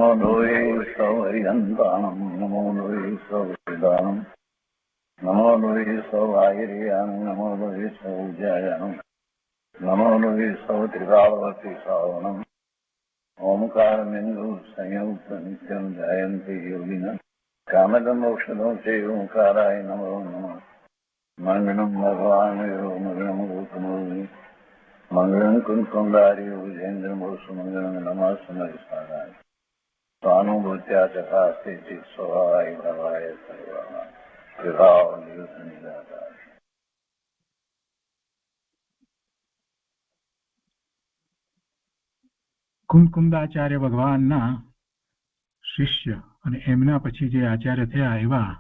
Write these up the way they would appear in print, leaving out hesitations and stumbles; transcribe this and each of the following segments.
નમો લોહે સૌહરિહંતાણમ નમો લોહે સૌહૃદાનમ નમો લોહે સૌહાયરિયાનમ નમો લોહે સૌજ્યાયાનમ નમો લોહે સૌત્રિકાવતી સાવનમ ઓમકારમેન્દુ સંયુક્ત નિત્યમ જયંતી યોગિના કામદમોક્ષદો તે ઓંકારાય નમો નમઃ મંગળમ ભગવાન મંગળમ ગૌતમોની મંગળમ કુંકુંદારી વિજેન્દ્રમો સુમંગળમ નમઃ સમયસારાય સ્વાનુભૂત્યા ચકાસ્તે સ્વભાવાય ભવાય સર્વમાં વિભાવ નિયુત નિરાકાર. કુંકુંદાચાર્ય ભગવાનના શિષ્ય અને એમના પછી જે આચાર્ય થયા એવા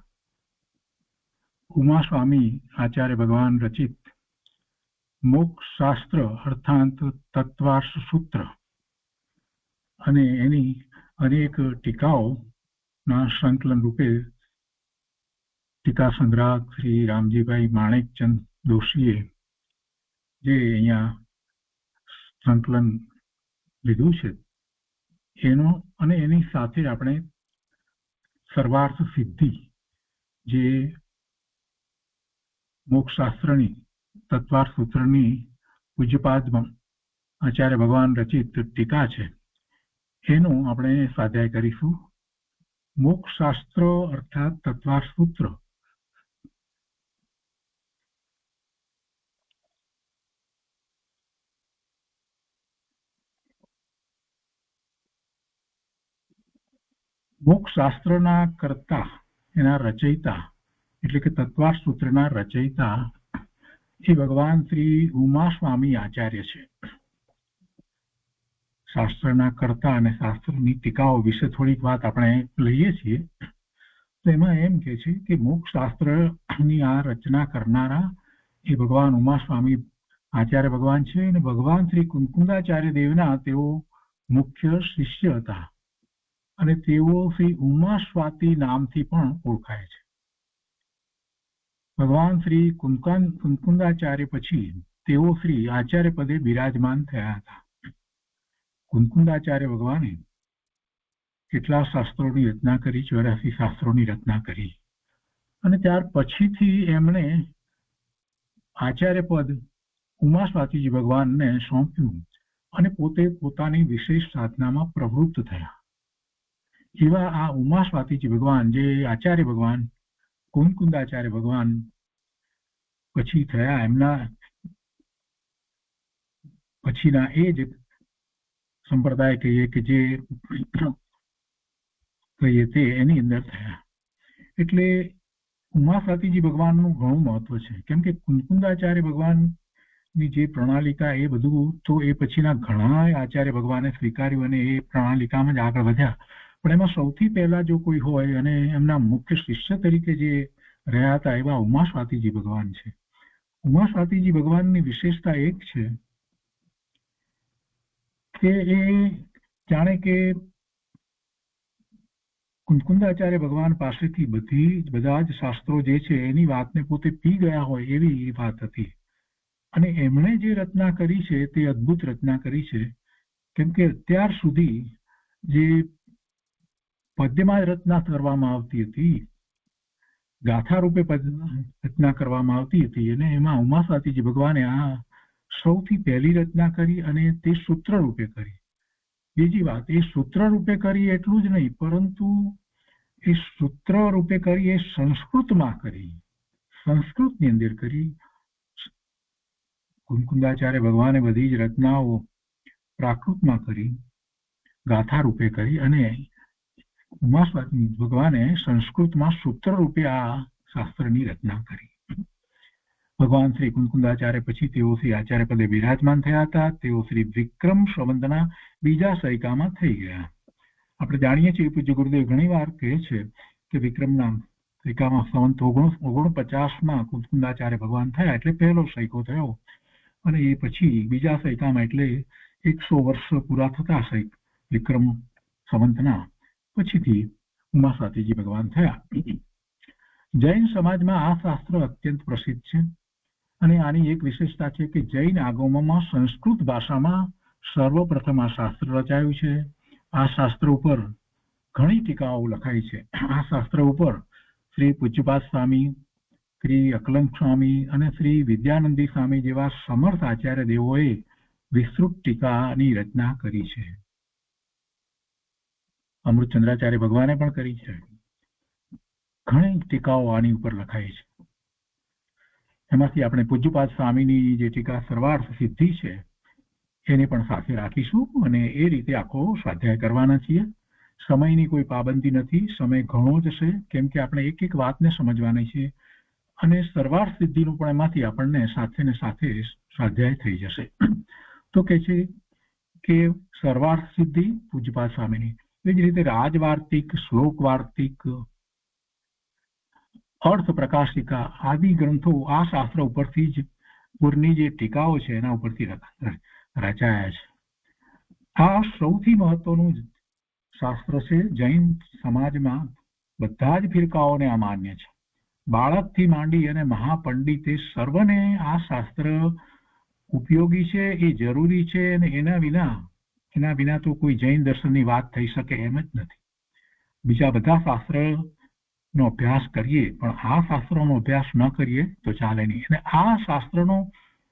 ઉમા સ્વામી આચાર્ય ભગવાન રચિત મોક્ષ શાસ્ત્ર અર્થાત તત્વાર્થ સૂત્ર અને એની અનેક ટીકાઓના સંકલન રૂપે ટીકા સંગ્રાહક શ્રી રામજીભાઈ માણેકચંદ દોશીએ જે અહીંયા સંકલન લીધું છે એનો અને એની સાથે આપણે સર્વાર્થ સિદ્ધિ જે મોક્ષશાસ્ત્રની તત્વાર્થ સૂત્રની પૂજ્યપાદ આચાર્ય ભગવાન રચિત ટીકા છે એનું આપણે સ્વાધ્યાય કરીશું. મોક્ષશાસ્ત્ર અર્થાત તત્વાર્થ સૂત્ર મોક્ષશાસ્ત્રના કર્તા એના રચયિતા એટલે કે તત્વાર્થ સૂત્રના રચયિતા એ ભગવાન શ્રી ઉમા સ્વામી આચાર્ય છે. શાસ્ત્રના કર્તા અને શાસ્ત્રની ટીકાઓ વિશે થોડીક વાત આપણે લઈએ છીએ. તો એમાં એમ કે છે કે મોક્ષશાસ્ત્રની આ રચના કરનારા એ ભગવાન ઉમા સ્વામી આચાર્ય ભગવાન છે અને ભગવાન શ્રી કુંકુંદાચાર્ય દેવના તેઓ મુખ્ય શિષ્ય હતા અને તેઓ શ્રી ઉમા સ્વાતી નામથી પણ ઓળખાય છે. ભગવાન શ્રી કુંકુંદાચાર્ય પછી તેઓ શ્રી આચાર્ય પદે બિરાજમાન થયા હતા. કુંકુંદાચાર્ય ભગવાને કેટલા શાસ્ત્રોની રચના કરી, 84 શાસ્ત્રોની રચના કરી અને ત્યાર પછીથી એમણે આચાર્ય પદ ઉમા સ્વાતીજી ભગવાનને સોંપ્યું અને પોતે પોતાની વિશેષ સાધનામાં પ્રવૃત્ત થયા. એવા આ ઉમા સ્વાતીજી ભગવાન જે આચાર્ય ભગવાન કુંકુંદાચાર્ય ભગવાન પછી થયા, એમના પછીના એ જ સંપ્રદાય કહીએ કે જે કહીએ તે એની અંદર થયા. એટલે ઉમા સ્વાતીજી ભગવાનનું ઘણું મહત્વ છે કેમ કે કુંકુંદાચાર્ય ભગવાનની જે પ્રણાલિકા એ બધું તો એ પછીના ઘણા આચાર્ય ભગવાને સ્વીકાર્યું અને એ પ્રણાલિકામાં જ આગળ વધ્યા. પણ એમાં સૌથી પહેલા જો કોઈ હોય અને એમના મુખ્ય શિષ્ય તરીકે જે રહ્યા હતા એવા ઉમા સ્વાતીજી ભગવાન છે. ઉમા સ્વાતીજી ભગવાનની વિશેષતા એક છે કે એ જાણે કે કુંકુંદાચાર્ય ભગવાન પાસેથી બધા જ શાસ્ત્રો જે છે એની વાતને પોતે પી ગયા હોય એવી વાત હતી. અને એમણે જે રચના કરી છે તે અદ્ભુત રચના કરી છે કેમ કે અત્યાર સુધી જે પદ્યમાં રચના કરવામાં આવતી હતી, ગાથા રૂપે રચના કરવામાં આવતી હતી અને એમાં ઉમા સ્વાતીજી ભગવાને આ સૌથી પહેલી રચના કરી અને તે સૂત્ર રૂપે કરી. બીજી વાત, એ સૂત્ર રૂપે કરી એટલું જ નહીં પરંતુ એ સૂત્ર રૂપે કરી એ સંસ્કૃતમાં કરી, સંસ્કૃતની અંદર કરી. કુંકુંદાચાર્ય ભગવાને બધી જ રચનાઓ પ્રાકૃતમાં કરી, ગાથા રૂપે કરી અને ઉમા સ્વામી ભગવાને સંસ્કૃતમાં સૂત્ર રૂપે આ શાસ્ત્રની રચના કરી. ભગવાન શ્રી કુંકુંદાચાર્ય પછી તેઓ શ્રી આચાર્ય પદે બિરાજમાન થયા હતા. તેઓ શ્રી વિક્રમ સંવતના બીજા સૈકામાં થઈ ગયા. આપણે જાણીએ છીએ પૂજ્ય ગુરુદેવ ઘણી વાર કહે છે કે વિક્રમના સૈકામાં સંવત 49માં કુંકુંદાચાર્ય ભગવાન થયા એટલે પહેલો સૈકો થયો અને એ પછી બીજા સૈકામાં એટલે 100 વર્ષ પૂરા થતા સૈક વિક્રમ સંવતના પછીથી ઉમા સ્વાતીજી ભગવાન થયા. જૈન સમાજમાં આ શાસ્ત્ર અત્યંત પ્રસિદ્ધ છે અને આની એક વિશેષતા છે કે જૈન આગમોમાં સંસ્કૃત ભાષામાં સર્વપ્રથમ આ શાસ્ત્ર રચાયું છે. આ શાસ્ત્ર ઉપર ઘણી ટીકાઓ લખાઈ છે. આ શાસ્ત્ર ઉપર શ્રી પૂજ્યપાદ સ્વામી, શ્રી અકલંક સ્વામી અને શ્રી વિદ્યાનંદી સ્વામી જેવા સમર્થ આચાર્ય દેવોએ વિસ્તૃત ટીકાની રચના કરી છે. અમૃતચંદ્રાચાર્ય ભગવાને પણ કરી છે. ઘણી ટીકાઓ આની ઉપર લખાઈ છે. એમાંથી આપણે પૂજ્યપાદ સ્વામીની જે ટીકા સર્વાર્થ સિદ્ધિ છે એને પણ સાથે રાખીશું અને એ રીતે આખો સ્વાધ્યાય કરવાના છીએ. સમયની કોઈ પાબંદી નથી, સમય ઘણો જ છે, કેમ કે આપણે એક એક વાતને સમજવાની છે અને સર્વાર્થ સિદ્ધિનું પણ એમાંથી આપણને સાથે ને સાથે સ્વાધ્યાય થઈ જશે. તો કે છે કે સર્વાર્થ સિદ્ધિ પૂજ્યપાદ સ્વામીની, એ જ રીતે રાજવાર્તિક, શ્લોક વાર્તિક, અર્થ પ્રકાશિકા આદિ ગ્રંથો આ શાસ્ત્ર ઉપરથી જ પૂરની જે ટીકાઓ છે એના ઉપરથી રચાયા છે. આ સૌથી મહત્વનું શાસ્ત્ર છે. જૈન સમાજમાં બધા જ ફિરકાઓને આ માન્ય છે. બાળકથી માંડી અને મહાપંડિતે સર્વને આ શાસ્ત્ર ઉપયોગી છે, એ જરૂરી છે અને એના વિના તો કોઈ જૈન દર્શનની વાત થઈ શકે એમ જ નથી. બીજા બધા શાસ્ત્રનો અભ્યાસ કરીએ પણ આ શાસ્ત્રનો અભ્યાસ ન કરીએ તો ચાલે નહીં. અને આ શાસ્ત્રનો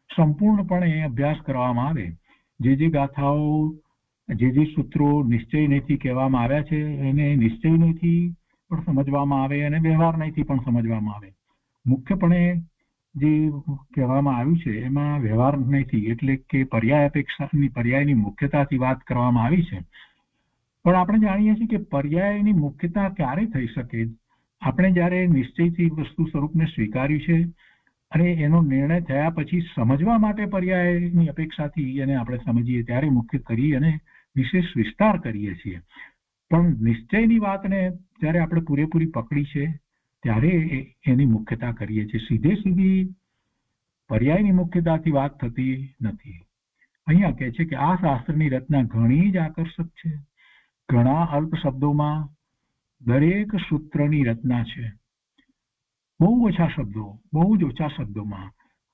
સંપૂર્ણપણે અભ્યાસ કરવામાં આવે, જે ગાથાઓ, જે સૂત્રો નિશ્ચય નહીંથી કહેવામાં આવ્યા છે એને નિશ્ચય નહીંથી પણ સમજવામાં આવે અને વ્યવહાર નહીંથી પણ સમજવામાં આવે. મુખ્યપણે જે કહેવામાં આવ્યું છે એમાં વ્યવહાર નહીંથી એટલે કે પર્યાયની મુખ્યતાથી વાત કરવામાં આવી છે. પણ આપણે જાણીએ છીએ કે પર્યાયની મુખ્યતા ક્યારે થઈ શકે? આપણે જ્યારે નિશ્ચયથી વસ્તુ સ્વરૂપને સ્વીકાર્યું છે અને એનો નિર્ણય થયા પછી સમજવા માટે પર્યાયની અપેક્ષાથી એને આપણે સમજીએ ત્યારે મુખ્ય કરી અને વિશેષ વિસ્તાર કરીએ છીએ. પણ નિશ્ચયની વાતને જ્યારે આપણે પૂરેપૂરી પકડી છે ત્યારે એની મુખ્યતા કરીએ છીએ. સીધી પર્યાયની મુખ્યતાથી વાત થતી નથી. અહીંયા કહે છે કે આ શાસ્ત્રની રચના ઘણી જ આકર્ષક છે. ઘણા અલ્પ શબ્દોમાં દરેક સૂત્રની રચના છે. બહુ જ ઓછા શબ્દોમાં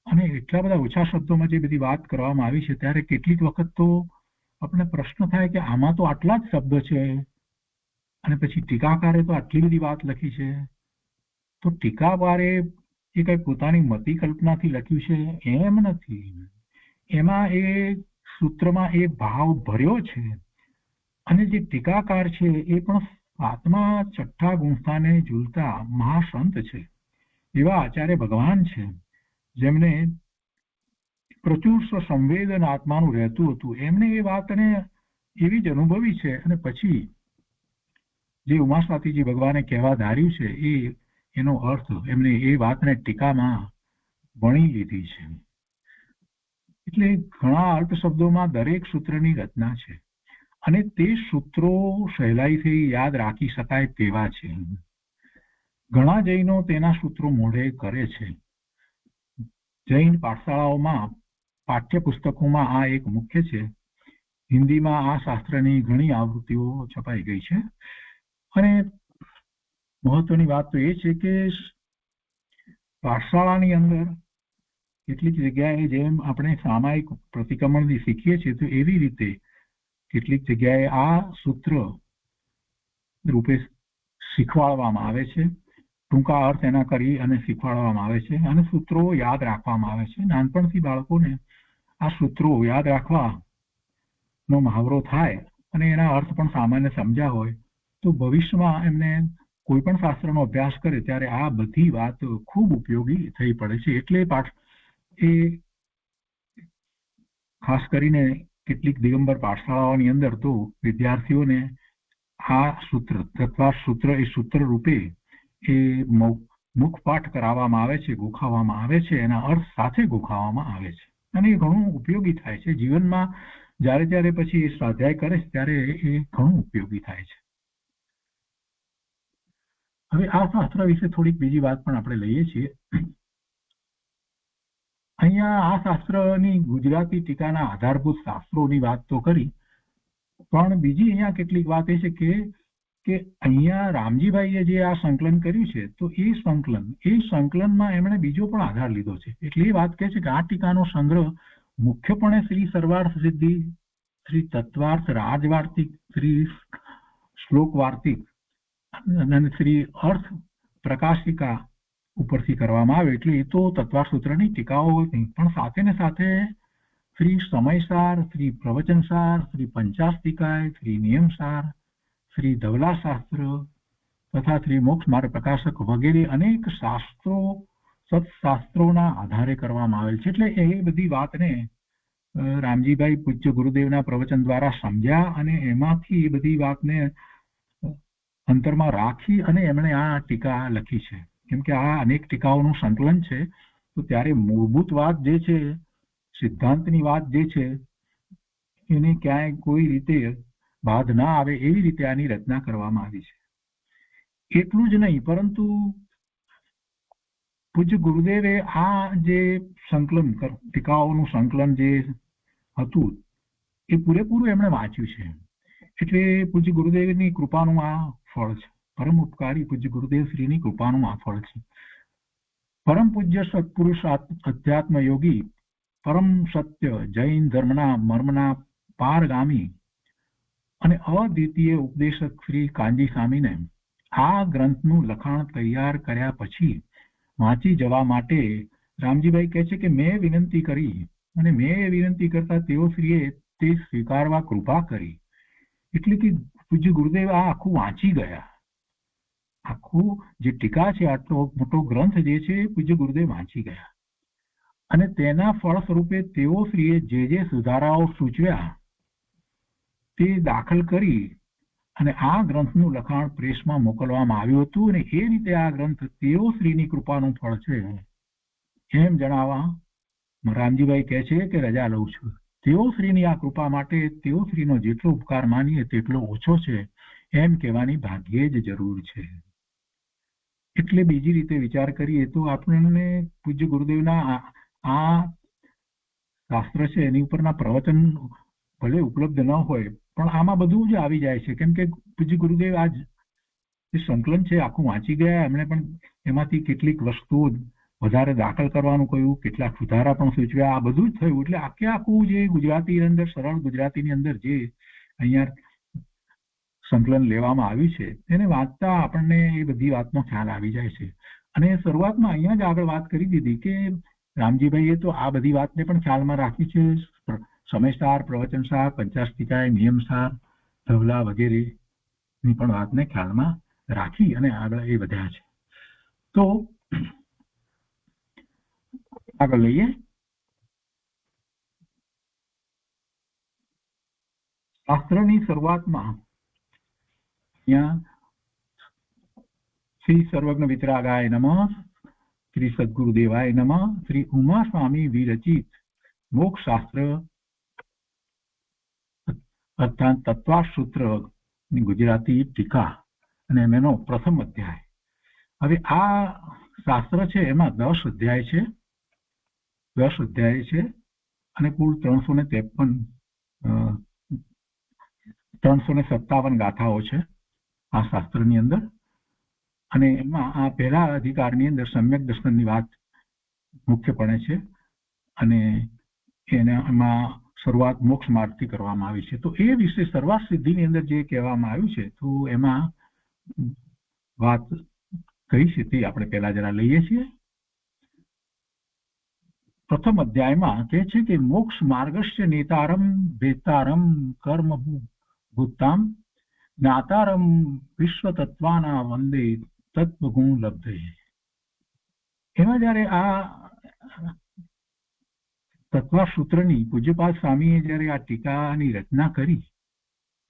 અને એટલા બધા ઓછા શબ્દોમાં જે બધી વાત કરવામાં આવી છે ત્યારે કેટલીક વખત તો આપણને પ્રશ્ન થાય કે આમાં તો આટલા જ શબ્દ છે અને પછી ટીકાકારે તો આટલી બધી વાત લખી છે. તો ટીકાકારે એ કઈ પોતાની મતિ કલ્પનાથી લખ્યું છે એમ નથી. એમાં એ સૂત્રમાં એ ભાવ ભર્યો છે અને જે ટીકાકાર છે એ પણ 7મા 6ઠ્ઠા ગુંફાને ઝૂલતા મહાસંત છે. એવા આચાર્ય ભગવાન છે જેમને પ્રચુર સંવેદન આત્માનું રહેતું હતું. એમને એ વાતને એવી જ અનુભવી છે અને પછી જે ઉમાસ્વાતીજી ભગવાને કહેવા ધાર્યું છે એનો અર્થ એમને એ વાતને ટીકામાં વણી લીધી છે. એટલે ઘણા અલ્પ શબ્દોમાં દરેક સૂત્રની રચના છે અને તે સૂત્રો સહેલાઈથી યાદ રાખી શકાય તેવા છે. ઘણા જૈનો તેના સૂત્રો મોઢે કરે છે. જૈન પાઠશાળાઓમાં પાઠ્યપુસ્તકોમાં આ એક મુખ્ય છે. હિન્દીમાં આ શાસ્ત્રની ઘણી આવૃત્તિઓ છપાઈ ગઈ છે અને મહત્વની વાત તો એ છે કે પાઠશાળાની અંદર કેટલીક જગ્યાએ જેમ આપણે સામાયિક પ્રતિક્રમણથી શીખીએ છીએ તો એવી રીતે કેટલીક જગ્યાએ આ સૂત્ર રૂપે શીખવાડવામાં આવે છે. ટૂંકા અર્થ એના કરી અને શીખવાડવામાં આવે છે અને સૂત્રો યાદ રાખવામાં આવે છે. નાનપણથી બાળકોને આ સૂત્રો યાદ રાખવાનો મહાવરો થાય અને એના અર્થ પણ સામાન્ય સમજ્યા હોય તો ભવિષ્યમાં એમને કોઈ પણ શાસ્ત્રનો અભ્યાસ કરે ત્યારે આ બધી વાત ખૂબ ઉપયોગી થઈ પડે છે. એટલે એ ખાસ કરીને કેટલીક દિગંબર પાઠશાળાઓની અંદર તો વિદ્યાર્થીઓને આ સૂત્ર તત્વાર્થ સૂત્ર એ સૂત્ર રૂપે એ મુખપાઠ કરાવવામાં આવે છે, ગોખાવવામાં આવે છે, એના અર્થ સાથે ગોખાવવામાં આવે છે અને એ ઘણું ઉપયોગી થાય છે. જીવનમાં જ્યારે પછી એ સ્વાધ્યાય કરે છે ત્યારે એ ઘણું ઉપયોગી થાય છે. હવે આ શાસ્ત્ર વિશે થોડીક બીજી વાત પણ આપણે લઈએ છીએ. અહીંયા આ શાસ્ત્રની ગુજરાતી ટીકાના આધારભૂત શાસ્ત્રોની વાત તો કરી, પણ બીજી અહીંયા કેટલીક વાત એ છે કે અહીંયા રામજીભાઈએ જે આ સંકલન કર્યું છે તો એ સંકલનમાં એમણે બીજો પણ આધાર લીધો છે. એટલે એ વાત કહે છે કે આ ટીકાનો સંગ્રહ મુખ્યપણે શ્રી સર્વાર્થ સિદ્ધિ, શ્રી તત્વાર્થ રાજવાર્તિક, શ્રી શ્લોક વાર્તિક અને શ્રી અર્થ પ્રકાશિકા ઉપરથી કરવામાં આવે એટલે એ તો તત્વાર સૂત્રની ટીકાઓ નહીં, પણ સાથે ને સાથે શ્રી સમયસાર, શ્રી પ્રવચનસાર, શ્રી પંચાસ્તિકાય, શ્રી નિયમસાર, શ્રી ધવલા શાસ્ત્ર તથા શ્રી મોક્ષ માર્ગ પ્રકાશક વગેરે અનેક શાસ્ત્રો સત્શાસ્ત્રોના આધારે કરવામાં આવેલ છે. એટલે એ બધી વાતને રામજીભાઈ પૂજ્ય ગુરુદેવના પ્રવચન દ્વારા સમજ્યા અને એમાંથી એ બધી વાતને અંતરમાં રાખી અને એમણે આ ટીકા લખી છે. કેમ કે આ અનેક ટીકાઓનું સંકલન છે, તો ત્યારે મૂળભૂત વાત જે છે, સિદ્ધાંતની વાત જે છે, એને ક્યાંય કોઈ રીતે બાદ ના આવે એવી રીતે આની રચના કરવામાં આવી છે. એટલું જ નહીં, પરંતુ પૂજ્ય ગુરુદેવે આ જે સંકલન ટીકાઓનું સંકલન જે હતું એ પૂરેપૂરું એમણે વાંચ્યું છે. એટલે પૂજ્ય ગુરુદેવની કૃપાનું આ ફળ છે. પરમ ઉપકારી પૂજ્ય ગુરુદેવ શ્રીની કૃપાનું આ ફળ છે. પરમ પૂજ્ય સત્પુરુષ અધ્યાત્મ યોગી પરમ સત્ય જૈન ધર્મના મર્મના પારગામી અને અદ્વિતીય ઉપદેશક શ્રી કાંજી સ્વામીને આ ગ્રંથનું લખાણ તૈયાર કર્યા પછી વાંચી જવા માટે રામજીભાઈ કહે છે કે મેં વિનંતી કરી અને મેં વિનંતી કરતા તેઓ શ્રીએ તે સ્વીકારવા કૃપા કરી. એટલે કે પૂજ્ય ગુરુદેવ આ આખું વાંચી ગયા. આખું જે ટીકા છે, આટલો મોટો ગ્રંથ જે છે, પૂજ્ય ગુરુદેવ વાંચી ગયા અને તેના ફળ સ્વરૂપે તેઓ શ્રીએ જે જે સુધારાઓ સૂચવ્યા તે દાખલ કરી અને આ ગ્રંથનું લખાણ પ્રેસમાં મોકલવામાં આવ્યું હતું. અને એ રીતે આ ગ્રંથ તેઓ શ્રીની કૃપાનું ફળ છે એમ જણાવવા રામજીભાઈ કહે છે કે રજા લઉં છું. તેઓ શ્રીની આ કૃપા માટે તેઓ શ્રીનો જેટલો ઉપકાર માનીએ તેટલો ઓછો છે એમ કહેવાની ભાગ્યે જ જરૂર છે. એટલે બીજી રીતે વિચાર કરીએ તો આપણને પૂજ્ય ગુરુદેવના આ શાસ્ત્ર છે એની ઉપરના પ્રવચન ભલે ઉપલબ્ધ ન હોય પણ આમાં બધું જ આવી જાય છે. કેમ કે પૂજ્ય ગુરુદેવ આ જે સંકલન છે આખું વાંચી ગયા. એમણે પણ એમાંથી કેટલીક વસ્તુઓ વધારે દાખલ કરવાનું કહ્યું, કેટલાક સુધારા પણ સૂચવ્યા. આ બધું જ થયું. એટલે આખું જે ગુજરાતી અંદર સરળ ગુજરાતીની અંદર જે અહીંયા સંકલન લેવામાં આવ્યું છે એને વાંચતા આપણને એ બધી વાતનો ખ્યાલ આવી જાય છે. અને શરૂઆતમાં અહીંયા જ આગળ વાત કરી દીધી કે રામજીભાઈએ તો આ બધી વાતને પણ ખ્યાલમાં રાખી છે. સમયસાર, પ્રવચનસાર, પંચાસ્તિકાય, નિયમસાર, ધવલા વગેરેની પણ વાતને ખ્યાલમાં રાખી અને આગળ એ વધ્યા છે. તો આગળ લઈએ. શાસ્ત્રની શરૂઆતમાં અહીંયા શ્રી સર્વજ્ઞ વિતરાગાય નમઃ, શ્રી સદગુરુદેવાય નમઃ, શ્રી ઉમા સ્વામી વિરચિત મોક્ષ શાસ્ત્ર અર્થાત તત્વાસૂત્ર ગુજરાતી ટીકા અને એનો પ્રથમ અધ્યાય. હવે આ શાસ્ત્ર છે એમાં 10 અધ્યાય છે. 10 અધ્યાય છે અને કુલ 357 ગાથાઓ છે આ શાસ્ત્રની અંદર. અને એમાં આ પહેલા અધિકારની અંદર સમ્યક દર્શનની વાત મુખ્યપણે છે અને એમાં શરૂઆત મોક્ષ માર્ગથી કરવામાં આવી છે. તો એ વિશે સર્વાર્થ સિદ્ધિની અંદર જે કહેવામાં આવ્યું છે તો એમાં વાત કઈ છે તે આપણે પહેલા જરા લઈએ છીએ. પ્રથમ અધ્યાયમાં કહે છે કે મોક્ષ માર્ગસ્ય નેતારમ વેતારમ કર્મ ભૂતામ જ્ઞાતારમ વિશ્વ તત્વાના વંદે તત્વગુણ લબ્ધે. એમાં જયારે આ તત્વસૂત્રની પૂજ્યપાદ સ્વામીએ જયારે આ ટીકાની રચના કરી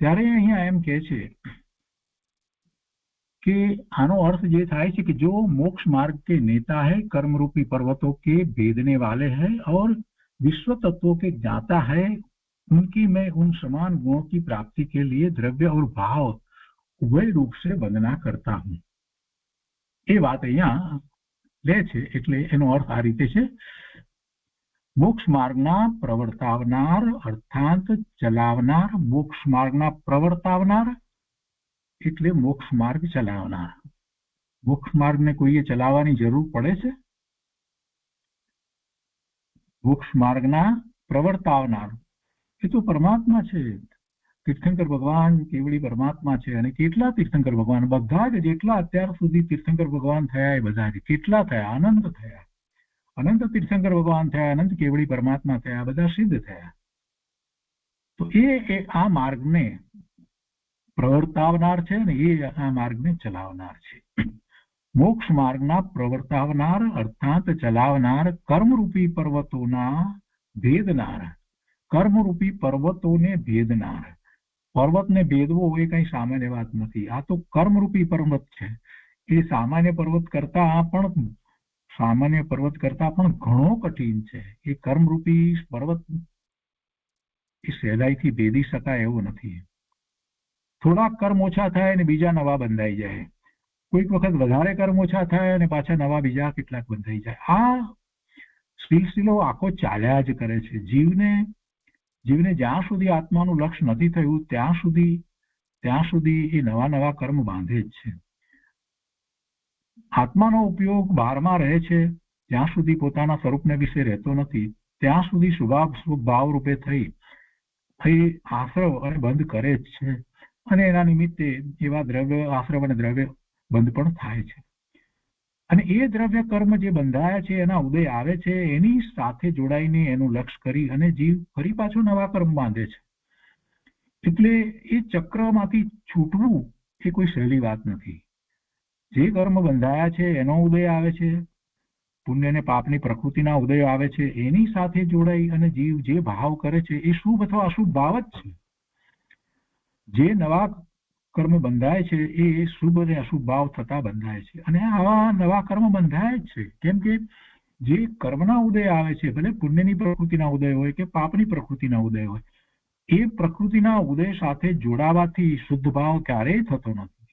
ત્યારે અહીંયા એમ કહે છે कि आनो अर्थ ये था कि जो मोक्ष मार्ग के नेता है कर्म रूपी पर्वतों के भेदने वाले हैं और विश्व तत्वों के ज्ञाता है, उनकी मैं उन समान गुणों की प्राप्ति के लिए द्रव्य और भाव उभय रूप से वंदना करता हूं. ये बात अहिયાં લે છે. એટલે એનો અર્થ આ રીતે છે, મોક્ષ માર્ગના પ્રવર્તાવનાર અર્થાત ચલાવનાર, મોક્ષ માર્ગના પ્રવર્તાવનાર એટલે મોક્ષ માર્ગ ચલાવનાર. મોક્ષ માર્ગને કોઈએ ચલાવવાની જરૂર પડે છે? મોક્ષ માર્ગના પ્રવર્તાવનાર એ તો પરમાત્મા છે. તીર્થંકર ભગવાન કેવળી પરમાત્મા છે. અને કેટલા તીર્થંકર ભગવાન, બધા જ જેટલા અત્યાર સુધી તીર્થંકર ભગવાન થયા એ બધા જ કેટલા થયા, અનંત થયા. અનંત તીર્થંકર ભગવાન થયા, અનંત કેવળી પરમાત્મા થયા, બધા સિદ્ધ થયા. તો એ આ માર્ગને પ્રવર્તાવનાર છે ને એ આ માર્ગને ચલાવનાર છે. મોક્ષ માર્ગના પ્રવર્તાવનાર અર્થાત ચલાવનાર, કર્મરૂપી પર્વતોના ભેદનાર, કર્મરૂપી પર્વતોને ભેદનાર. પર્વતને ભેદવો એ કઈ સામાન્ય વાત નથી. આ તો કર્મરૂપી પર્વત છે. એ સામાન્ય પર્વત કરતા પણ ઘણો કઠિન છે. એ કર્મરૂપી પર્વત એ સહેલાઈથી ભેદી શકાય એવો નથી. થોડાક કર્મ ઓછા થાય અને બીજા નવા બંધાઈ જાય, કોઈક વખત વધારે કર્મ ઓછા થાય અને પાછા નવા બીજા કેટલાક બંધાઈ જાય. આ સિલસિલો આખો ચાલ્યા જ કરે છે. જીવને જ્યાં સુધી આત્માનું લક્ષ્ય નથી થયું ત્યાં સુધી એ નવા નવા કર્મ બાંધે જ છે. આત્માનો ઉપયોગ બહારમાં રહે છે જ્યાં સુધી પોતાના સ્વરૂપને વિશે રહેતો નથી, ત્યાં સુધી શુભાવ રૂપે થઈ આશ્રવ અને બંધ કરે જ છે. અને એના નિમિત્તે એવા આશ્રવ અને દ્રવ્ય બંધ પણ થાય છે. અને એ દ્રવ્ય કર્મ જે બંધાયા છે એના ઉદય આવે છે, એની સાથે જોડાઈને એનું લક્ષ્ય કરી અને જીવ ફરી પાછો નવા કર્મ બાંધે છે. એટલે એ ચક્રમાંથી છૂટવું એ કોઈ સહેલી વાત નથી. જે કર્મ બંધાયા છે એનો ઉદય આવે છે, પુણ્ય અને પાપની પ્રકૃતિના ઉદય આવે છે, એની સાથે જોડાઈ અને જીવ જે ભાવ કરે છે એ શુભ અથવા અશુભ ભાવ જ છે. જે નવા કર્મ બંધાય છે એ શુભ અને અશુભ ભાવ થતા બંધાય છે. અને આવા નવા કર્મ બંધાય જ છે. કેમ કે જે કર્મના ઉદય આવે છે, ભલે પુણ્યની પ્રકૃતિના ઉદય હોય કે પાપની પ્રકૃતિના ઉદય હોય, એ પ્રકૃતિના ઉદય સાથે જોડાવાથી શુદ્ધ ભાવ ક્યારેય થતો નથી.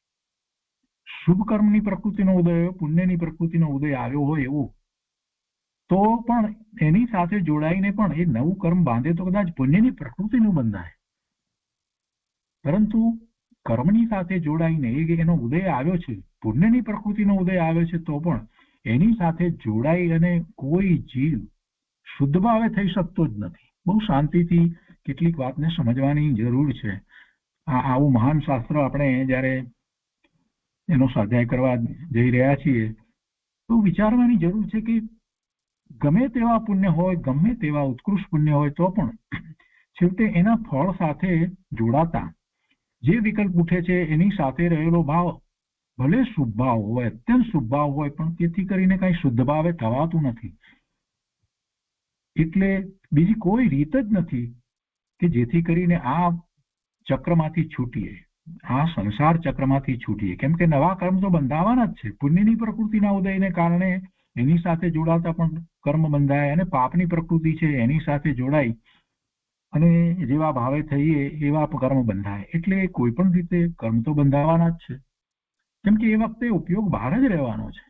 શુભ કર્મની પ્રકૃતિનો ઉદય હોય, પુણ્યની પ્રકૃતિનો ઉદય આવ્યો હોય એવું, તો પણ એની સાથે જોડાઈને પણ એ નવું કર્મ બાંધે તો કદાચ પુણ્યની પ્રકૃતિનું બંધાય, પરંતુ કર્મની સાથે જોડાઈને એનો ઉદય આવ્યો છે, પુણ્યની પ્રકૃતિનો ઉદય આવ્યો છે, તો પણ એની સાથે જોડાઈ અને કોઈ જીવ શુદ્ધ ભાવે થઈ શકતો જ નથી. બહુ શાંતિથી કેટલીક વાતને સમજવાની જરૂર છે. આવું મહાન શાસ્ત્ર આપણે જ્યારે એનો સ્વાધ્યાય કરવા જઈ રહ્યા છીએ તો વિચારવાની જરૂર છે કે ગમે તેવા પુણ્ય હોય, ગમે તેવા ઉત્કૃષ્ટ પુણ્ય હોય, તો પણ છેવટે એના ફળ સાથે જોડાતા જે વિકલ્પ ઉઠે છે એની સાથે રહેલો ભાવ ભલે શુભ ભાવ હોય, અત્યંત શુભ ભાવ હોય, પણ તેથી કરીને કઈ શુદ્ધ ભાવે થવાતું નથી. એટલે બીજી કોઈ રીત જ નથી કે જેથી કરીને આ ચક્રમાંથી છૂટીએ, આ સંસાર ચક્રમાંથી છૂટીએ. કેમ કે નવા કર્મ તો બંધાવાના જ છે. પુણ્યની પ્રકૃતિના ઉદયને કારણે એની સાથે જોડાતા પણ કર્મ બંધાય, અને પાપની પ્રકૃતિ છે એની સાથે જોડાઈ અને જેવા ભાવે થઈએ એવા કર્મ બંધાય. એટલે કોઈ પણ રીતે કર્મ તો બંધાવાના જ છે. કેમ કે એ વખતે ઉપયોગ બહાર જ રહેવાનો છે.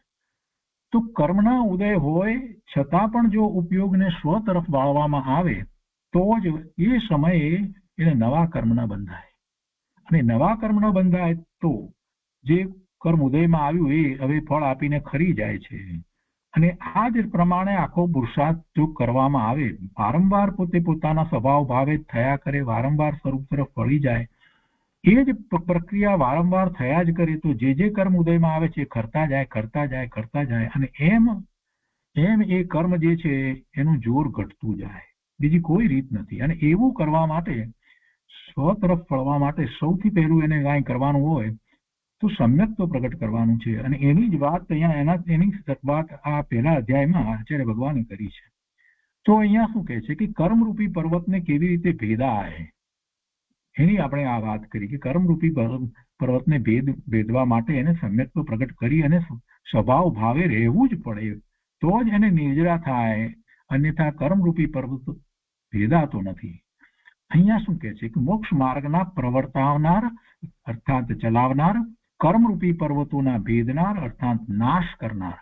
તો કર્મના ઉદય હોય છતાં પણ જો ઉપયોગને સ્વ તરફ વાળવામાં આવે તો જ એ સમયે એને નવા કર્મના બંધાય. અને નવા કર્મના બંધાય તો જે કર્મ ઉદયમાં આવ્યું એ હવે ફળ આપીને ખરી જાય છે. અને આ જ પ્રમાણે આખો પુરુષાર્થ જો કરવામાં આવે, વારંવાર પોતે પોતાના સ્વભાવ ભાવે થયા કરે, વારંવાર સ્વરૂપ તરફ વળી જાય, એ જ પ્રક્રિયા વારંવાર થયા જ કરે, તો જે કર્મ ઉદયમાં આવે છે કરતા જાય અને એમ એ કર્મ જે છે એનું જોર ઘટતું જાય. બીજી કોઈ રીત નથી. અને એવું કરવા માટે, સ્વ તરફ ફળવા માટે સૌથી પહેલું એને કાંઈ કરવાનું હોય તો સમ્યક્ત્વ પ્રગટ કરવાનું છે. અને એની જ વાત અહીંયા એની વાત આ પહેલા અધ્યાયમાં આચાર્ય ભગવાને કરી છે. તો અહીંયા શું કહે છે કે કર્મરૂપી પર્વતને કેવી રીતે ભેદાય, એની આપણે આ વાત કરી કે કર્મરૂપી પર્વતને ભેદવા માટે એને સમ્યક્ત્વ પ્રગટ કરી અને સ્વભાવ ભાવે રહેવું જ પડે, તો જ એને નિર્જરા થાય. અન્યથા કર્મરૂપી પર્વત ભેદાતો નથી. અહીંયા શું કહે છે કે મોક્ષ માર્ગના પ્રવર્તાવનાર અર્થાત ચલાવનાર, કર્મરૂપી પર્વતોના ભેદનાર અર્થાત નાશ કરનાર,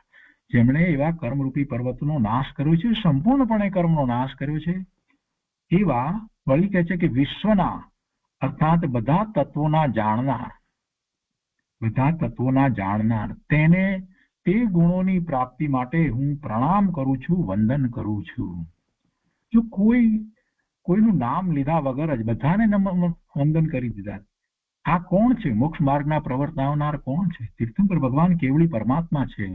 જેમણે એવા કર્મરૂપી પર્વતનો નાશ કર્યો છે, સંપૂર્ણપણે કર્મનો નાશ કર્યો છે, એવા વળી કહે છે કે વિશ્વના અર્થાત બધા તત્વોના જાણનાર તેને તે ગુણોની પ્રાપ્તિ માટે હું પ્રણામ કરું છું, વંદન કરું છું. જો કોઈનું નામ લીધા વગર જ બધાને વંદન કરી દીધા. આ કોણ છે? મોક્ષ માર્ગના પ્રવર્તાવનાર કોણ છે? તીર્થંકર ભગવાન કેવળી પરમાત્મા છે.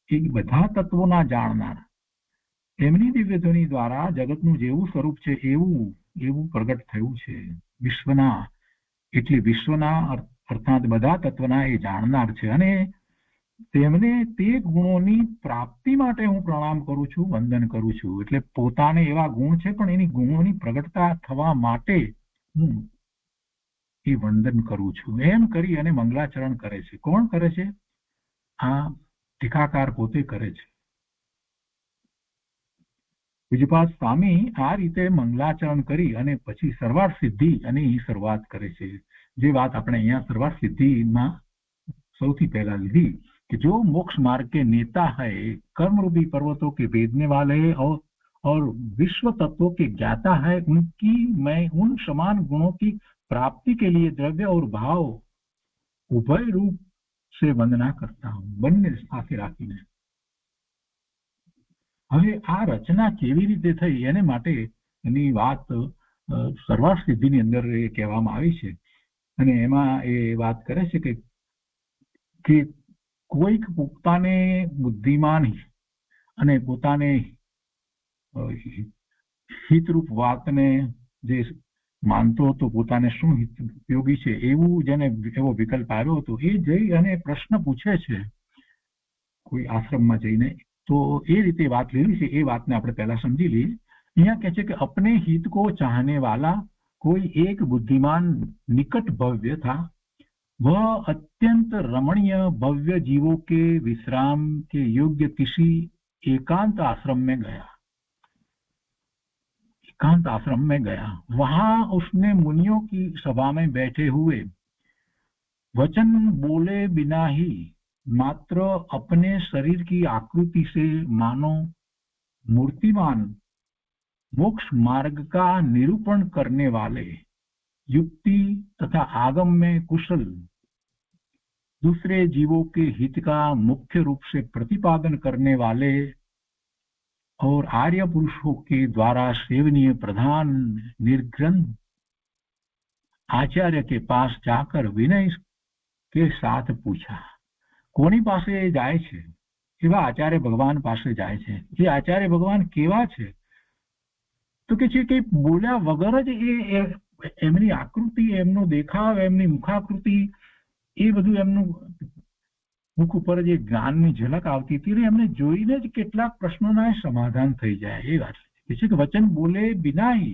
એ બધા તત્વોના જાણનાર. એમની દિવ્ય ધ્વનિ દ્વારા જગતનું જેવું સ્વરૂપ છે એવું પ્રગટ થયું છે. વિશ્વના એટલે વિશ્વના અર્થાત બધા તત્વના એ જાણનાર છે. અને તેમને તે ગુણોની પ્રાપ્તિ માટે હું પ્રણામ કરું છું, વંદન કરું છું. એટલે પોતાને એવા ગુણ છે, પણ એની ગુણોની પ્રગટતા થવા માટે હું એ વંદન કરું છું. એમ કરી અને મંગલાચરણ કરે છે. કોણ કરે છે? આ ટીકાકાર પોતે કરે છે. પૂજ્યપાદ સ્વામી આ રીતે મંગલાચરણ કરી અને પછી સર્વાર્થ સિદ્ધિ અને શરૂઆત કરે છે. જે વાત આપણે અહીંયા સર્વાર્થ સિદ્ધિમાં સૌથી પહેલા લીધી कि जो मोक्ष मार्ग के नेता है, कर्म रूपी पर्वतों के भेदने वाले और विश्व तत्वों के ज्ञाता है, उनकी मैं उन समान गुणों की प्राप्ति के लिए द्रव्य और भाव उभय रूप से वंदना करता हूं. બંને સાથે રાખીને હવે આ રચના કેવી રીતે થઈ એને માટે એની વાત સર્વાર્થ સિદ્ધિની અંદર એ કહેવામાં આવી છે. અને એમાં એ વાત કરે છે કે કોઈક પોતાને બુદ્ધિમાન અને પોતાને હિતરૂપ વાતને જે માનતો હતો, પોતાને શું ઉપયોગી છે એવું જેને એવો વિકલ્પ આવ્યો હતો, એ જઈ અને પ્રશ્ન પૂછે છે કોઈ આશ્રમમાં જઈને. તો એ રીતે વાત લેવી છે. એ વાતને આપણે પહેલા સમજી લઈએ. અહીંયા કહે છે કે अपने हित को चाहने वाला कोई एक बुद्धिमान निकट भव्य था. वह अत्यंत रमणीय भव्य जीवों के विश्राम के योग्य किसी एकांत आश्रम में गया. एकांत आश्रम में गया. वहां उसने मुनियों की सभा में बैठे हुए वचन बोले बिना ही मात्र अपने शरीर की आकृति से मानो मूर्तिमान मोक्ष मार्ग का निरूपण करने वाले, युक्ति तथा आगम में कुशल, दूसरे जीवों के हित का मुख्य रूप से प्रतिपादन करने वाले और आर्य पुरुषों के द्वारा सेवनीय प्रधान निर्ग्रंथ आचार्य के पास जाकर विनय के साथ पूछा. કોની પાસે જાય છે? એવા આચાર્ય ભગવાન પાસે જાય છે. એ આચાર્ય ભગવાન કેવા છે? તો કે છે કે બોલ્યા વગર જ એ એમની આકૃતિ, એમનો દેખાવ, એમની મુખાકૃતિ, એ બધું એમનું મુખ ઉપર જે જ્ઞાનની ઝલક આવતી હતી, એમને જોઈને જ કેટલાક પ્રશ્નોના સમાધાન થઈ જાય. એ વાત છે કે વચન બોલે बिना ही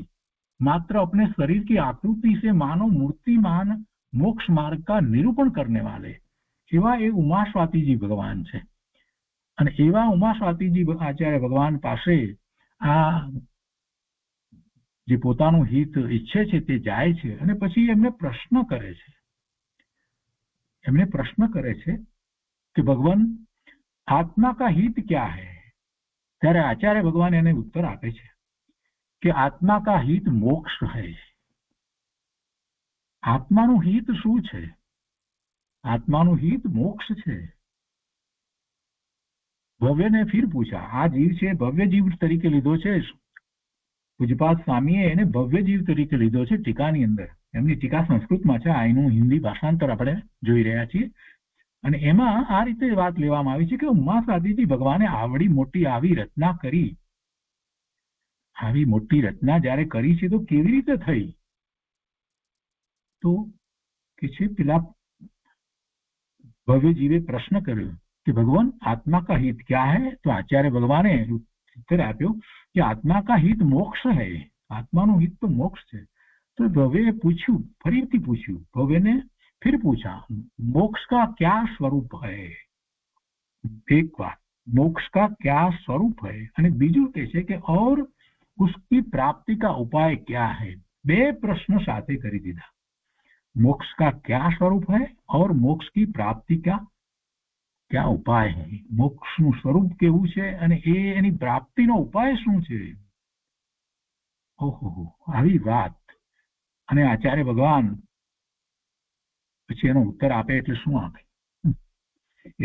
मात्र अपने शरीर की आकृति से मानो मूर्तिमान मोक्ष मार्ग का निरूपण करने वाले એવા એ ઉમાસ્વાતીજી ભગવાન છે. અને એવા ઉમાસ્વાતીજી આચાર્ય ભગવાન પાસે આ જે પોતાનું હિત ઈચ્છે છે તે જાય છે. અને પછી એમને પ્રશ્ન કરે છે. એમને પ્રશ્ન કરે છે કે ભગવાન આત્મા કા હિત ક્યા હૈ? ત્યારે આચાર્ય ભગવાન એને ઉત્તર આપે છે કે આત્મા કા હિત મોક્ષ હૈ. આત્માનું હિત શું છે? આત્માનું હિત મોક્ષ છે. ભવ્યને ફીર પૂછા. આ જીવ છે ભવ્ય જીવ તરીકે લીધો છે. પૂજ્યપાદ સ્વામીએ એને ભવ્ય જીવ તરીકે લીધો છે ટીકાની અંદર. એમની ટીકા સંસ્કૃતમાં છે, આ એનું હિન્દી ભાષાંતર આપણે જોઈ રહ્યા છીએ. અને એમાં આ રીતે વાત લેવામાં આવી છે કે ઉમાસ્વાતીજી ભગવાને આવડી મોટી આવી રચના કરી. આવી મોટી રચના જ્યારે કરી છે તો કેવી રીતે થઈ? તો કે છે પેલા भव्य जीवे प्रश्न કર્યો कि भगवान आत्मा का हित क्या है? तो आचार्य भगवाने उत्तर आप्यो कि आत्मा का हित मोक्ष है. आत्माનું हित तो मोक्ष છે. तो भव्ये पूछ्યું, ફરીથી પૂછ્યું. भव्यને फिर पूछा मोक्ष का क्या स्वरूप है? एक बात, मोक्ष का क्या स्वरूप है? અને બીજું કહે છે કે और उसकी प्राप्ति का उपाय क्या है? બે પ્રશ્ન સાથે કરી દીધા. मोक्ष का क्या स्वरूप है और मोक्ष की प्राप्ति का क्या उपाय है? मोक्षનું સ્વરૂપ કેવું છે અને એની પ્રાપ્તિનો ઉપાય શું છે? ઓહો, આવી વાત. અને આચાર્ય ભગવાન પછી એનો ઉત્તર આપે એટલે શું આપે?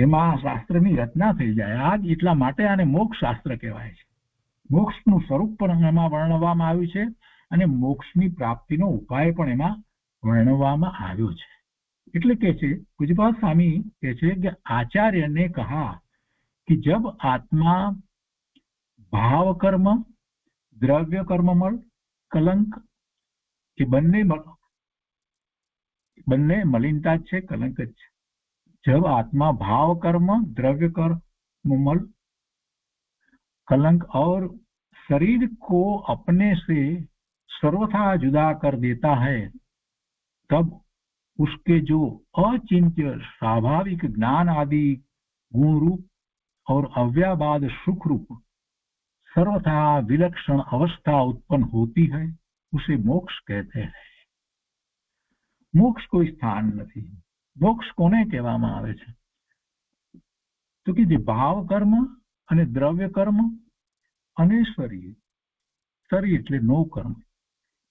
એમાં શાસ્ત્રની રચના થઈ જાય. આ જ એટલા માટે આને મોક્ષ શાસ્ત્ર કહેવાય છે. મોક્ષનું સ્વરૂપ પણ એમાં વર્ણવવામાં આવ્યું છે અને મોક્ષની પ્રાપ્તિનો ઉપાય પણ એમાં વર્ણવવામાં આવ્યો છે. એટલે કે છે પૂજ્યપાદ સ્વામી કહે છે કે आचार्य ने कहा कि जब आत्मा भाव कर्म द्रव्य कर्ममल कलंक એ બંને મલિનતા છે, કલંક જ છે. जब आत्मा भाव कर्म द्रव्य कर्ममल कलंक और शरीर को अपने से सर्वथा जुदा कर देता है तब उसके जो अचिंत्य स्वाभाविक ज्ञान आदि गुण रूप और अव्याबाद सुख रूप सर्वथा विलक्षण अवस्था उत्पन्न होती है उसे मोक्ष कहते हैं. मोक्ष कोई स्थान नहीं. मोक्ष कोने कहेवामां आवे छे? तो कि जे भाव कर्म અને દ્રવ્ય કર્મ અને શરીર એટલે નો કર્મ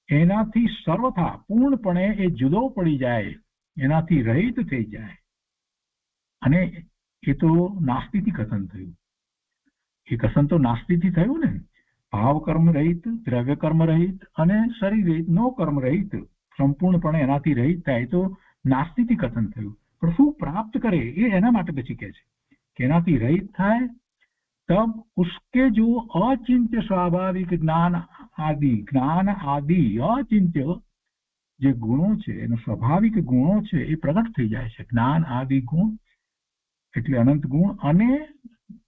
એનાથી સર્વથા પૂર્ણપણે એ જુદો પડી જાય, એનાથી રહિત થઈ જાય. અને એ તો નાસ્તિથી કથન થયું. એ કથન તો નાસ્તિથી થયું ને. ભાવ કર્મ રહિત, દ્રવ્ય કર્મ રહિત અને શરીર રહિત, નો કર્મ રહિત, સંપૂર્ણપણે એનાથી રહિત થાય તો નાસ્તિથી કથન થયું. પણ શું પ્રાપ્ત કરે એ એના માટે પછી કહે છે કે એનાથી રહિત થાય तब उसके जो अचिंत्य स्वाभाविक ज्ञान आदि अचिंत्य જે ગુણો છે એનો સ્વાભાવિક ગુણો છે એ પ્રગટ થઈ જાય છે. જ્ઞાન આદિ ગુણ એટલે અનંત ગુણ, અને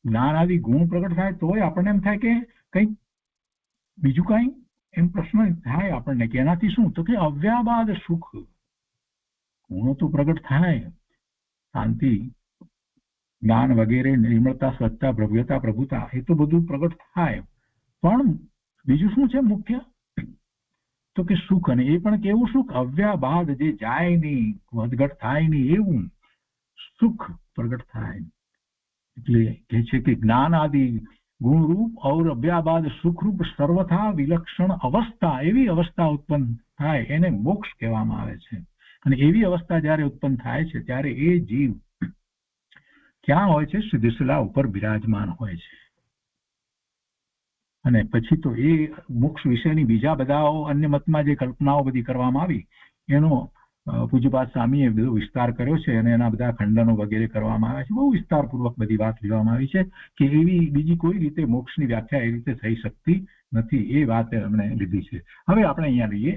જ્ઞાન આદિ ગુણ પ્રગટ થાય તોય આપણને એમ થાય કે કંઈક બીજું કંઈ એમ પ્રશ્ન થાય આપણને કે એનાથી શું? તો કે અવ્યાબાદ સુખ. ગુણો તો પ્રગટ થાય, શાંતિ, જ્ઞાન વગેરે, નિર્મળતા, સ્વચ્છતા, ભવ્યતા, પ્રભુતા, એ તો બધું પ્રગટ થાય. પણ બીજું શું છે મુખ્ય? તો કે સુખ. અને એ પણ કેવું સુખ? અવ્યાબાદ, જે જાય નહીં, વધઘટ થાય નહીં એવું સુખ પ્રગટ થાય. એટલે કહે છે કે જ્ઞાન આદि ગુણરૂપ और અવ્યાબાદ સુખરૂપ સર્વથા વિલક્ષણ અવસ્થા, એવી અવસ્થા ઉત્પન્ન થાય એને મોક્ષ કહેવામાં આવે છે. અને એવી અવસ્થા જયારે ઉત્પન્ન થાય છે ત્યારે એ જીવ ક્યાં હોય છે? સિદ્ધિશિલા ઉપર બિરાજમાન હોય છે. અને પછી તો એ મોક્ષ વિશેની બીજા બધા અન્ય મતમાં જે કલ્પનાઓ બધી કરવામાં આવી એનો પૂજ્યપાદ સ્વામીએ બધો વિસ્તાર કર્યો છે અને એના બધા ખંડનો વગેરે કરવામાં આવ્યા છે. બહુ વિસ્તારપૂર્વક બધી વાત લેવામાં આવી છે કે એવી બીજી કોઈ રીતે મોક્ષની વ્યાખ્યા એ રીતે થઈ શકતી નથી. એ વાત એમણે લીધી છે. હવે આપણે અહીંયા લઈએ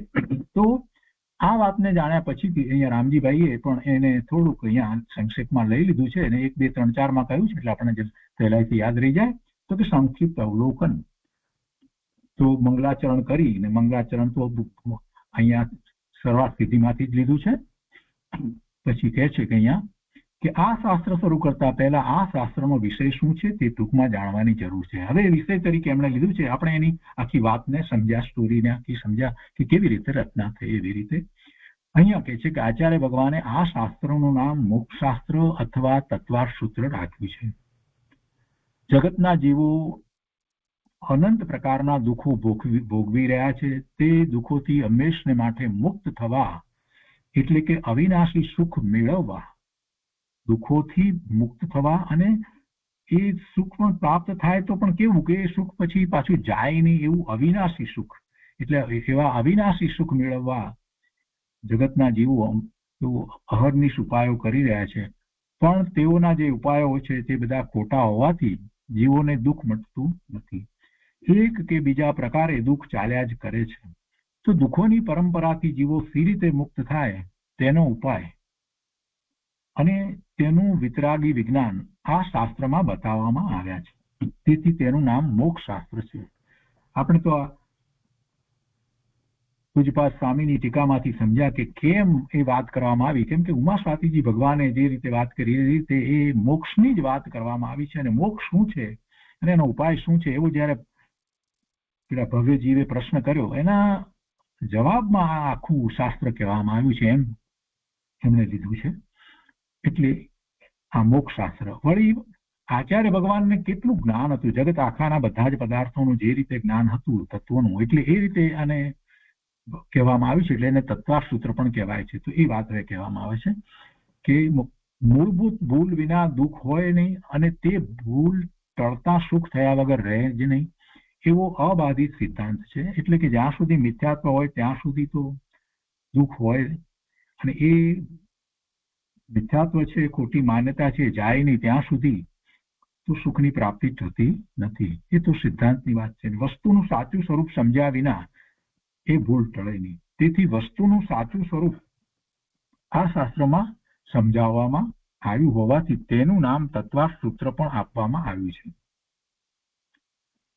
તો આ વાતને જાણ્યા પછીથી અહીંયા રામજીભાઈએ પણ એને થોડુંક અહીંયા સંક્ષેપમાં લઈ લીધું છે અને 1, 2, 3, 4 માં કહ્યું છે એટલે આપણને પહેલાથી યાદ રહી જાય. તો કે સંક્ષિપ્ત અવલોકન તો મંગલાચરણ કરીને, મંગલાચરણ તો અહીંયા શરૂઆત સ્થિતિમાંથી જ લીધું છે. પછી કહે છે કે અહીંયા કે આ શાસ્ત્ર શરૂ કરતા પહેલા આ શાસ્ત્રનો વિષય શું છે તે ટૂંકમાં જાણવાની જરૂર છે. હવે વિષય તરીકે એમણે લીધું છે. આપણે એની આખી વાતને સમજ્યા, સ્ટોરીને આખી સમજ્યા કે કેવી રીતે રચના થઈ. એવી રીતે અહીંયા કહે છે કે આચાર્ય ભગવાને આ શાસ્ત્રનું નામ મોક્ષશાસ્ત્ર અથવા તત્વાર્થ સૂત્ર રાખ્યું છે. જગતના જીવો અનંત પ્રકારના દુઃખો ભોગવી રહ્યા છે. તે દુઃખોથી હંમેશને માટે મુક્ત થવા એટલે કે અવિનાશી સુખ મેળવવા, દુઃખોથી મુક્ત થવા, અને એ સુખ પણ પ્રાપ્ત થાય તો પણ કેવું કે એ સુખ પછી પાછું જાય નહીં એવું અવિનાશી સુખ, એટલે એવા અવિનાશી સુખ મેળવવા જગતના જીવો અહર્નિશ ઉપાયો કરી રહ્યા છે. પણ તેઓના જે ઉપાયો છે તે બધા ખોટા હોવાથી જીવોને દુઃખ મટતું નથી. એક કે બીજા પ્રકારે દુઃખ ચાલ્યા જ કરે છે. તો દુઃખોની પરંપરાથી જીવો સી રીતે મુક્ત થાય તેનો ઉપાય અને તેનું વિતરાગી વિજ્ઞાન આ શાસ્ત્રમાં બતાવવામાં આવ્યા છે. તેથી તેનું નામ મોક્ષ શાસ્ત્ર છે. આપણે તો પૂજ્યપાદ સ્વામીની ટીકામાંથી સમજ્યા કે કેમ એ વાત કરવામાં આવી. કેમ કે ઉમા સ્વાતીજી ભગવાને જે રીતે વાત કરી એ રીતે એ મોક્ષની જ વાત કરવામાં આવી છે. અને મોક્ષ શું છે અને એનો ઉપાય શું છે એવું જયારે પેલા ભવ્ય જીવે પ્રશ્ન કર્યો એના જવાબમાં આ આખું શાસ્ત્ર કહેવામાં આવ્યું છે એમ એમણે લીધું છે. એટલે આ મોક્ષ શાસ્ત્ર. વળી આચાર્ય ભગવાનને કેટલું જ્ઞાન હતું જગત આખાના બધા જ પદાર્થોનું જે રીતે જ્ઞાન હતું તત્વોનું, એટલે એ રીતે આને કહેવામાં આવ્યું છે. એટલે એને તત્વાર્થ સૂત્ર પણ કહેવાય છે. તો એ વાત હવે કહેવામાં આવે છે કે મૂળભૂત ભૂલ વિના દુઃખ હોય નહીં અને તે ભૂલ ટળતા સુખ થયા વગર રહે જ નહીં. એવો અબાધિત સિદ્ધાંત છે. એટલે કે જ્યાં સુધી મિથ્યાત્વ હોય ત્યાં સુધી તો દુઃખ હોય, અને એ મિથ્યાત્વ છે, ખોટી માન્યતા છે, જાય નહીં ત્યાં સુધી તો સુખની પ્રાપ્તિ થતી નથી. એ તો સિદ્ધાંતની વાત છે. વસ્તુનું સાચું સ્વરૂપ સમજ્યા વિના એ ભૂલ ટળે નહીં. તેથી વસ્તુનું સાચું સ્વરૂપ આ શાસ્ત્રમાં સમજાવવામાં આવ્યું હોવાથી તેનું નામ તત્વાર્થ સૂત્ર પણ આપવામાં આવ્યું છે.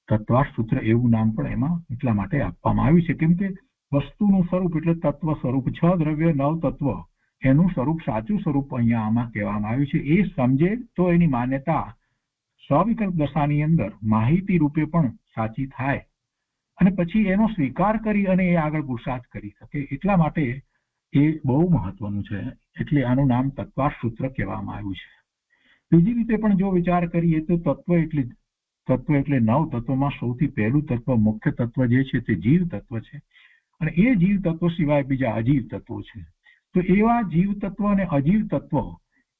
તત્વાર્થ સૂત્ર એવું નામ પણ એમાં એટલા માટે આપવામાં આવ્યું છે કેમ કે વસ્તુનું સ્વરૂપ એટલે તત્વ સ્વરૂપ, 6 દ્રવ્ય 9 તત્વ, એનું સ્વરૂપ સાચું સ્વરૂપ અહીંયા આમાં કહેવામાં આવ્યું છે. એ સમજે તો એની માન્યતા સવિકલ્પ દશાની અંદર માહિતી રૂપે પણ સાચી થાય, અને પછી એનો સ્વીકાર કરી અને એ આગળ પુરુષાર્થ કરી શકે. એટલા માટે એ બહુ મહત્વનું છે. એટલે આનું નામ તત્વાર્થ સૂત્ર કહેવામાં આવ્યું છે. બીજી રીતે પણ જો વિચાર કરીએ તો તત્વ એટલે 9 તત્વમાં સૌથી પહેલું તત્વ, મુખ્ય તત્વ જે છે તે જીવ તત્વ છે, અને એ જીવ તત્વ સિવાય બીજા અજીવ તત્વો છે. તો એવા જીવ તત્વ અને અજીવ તત્વ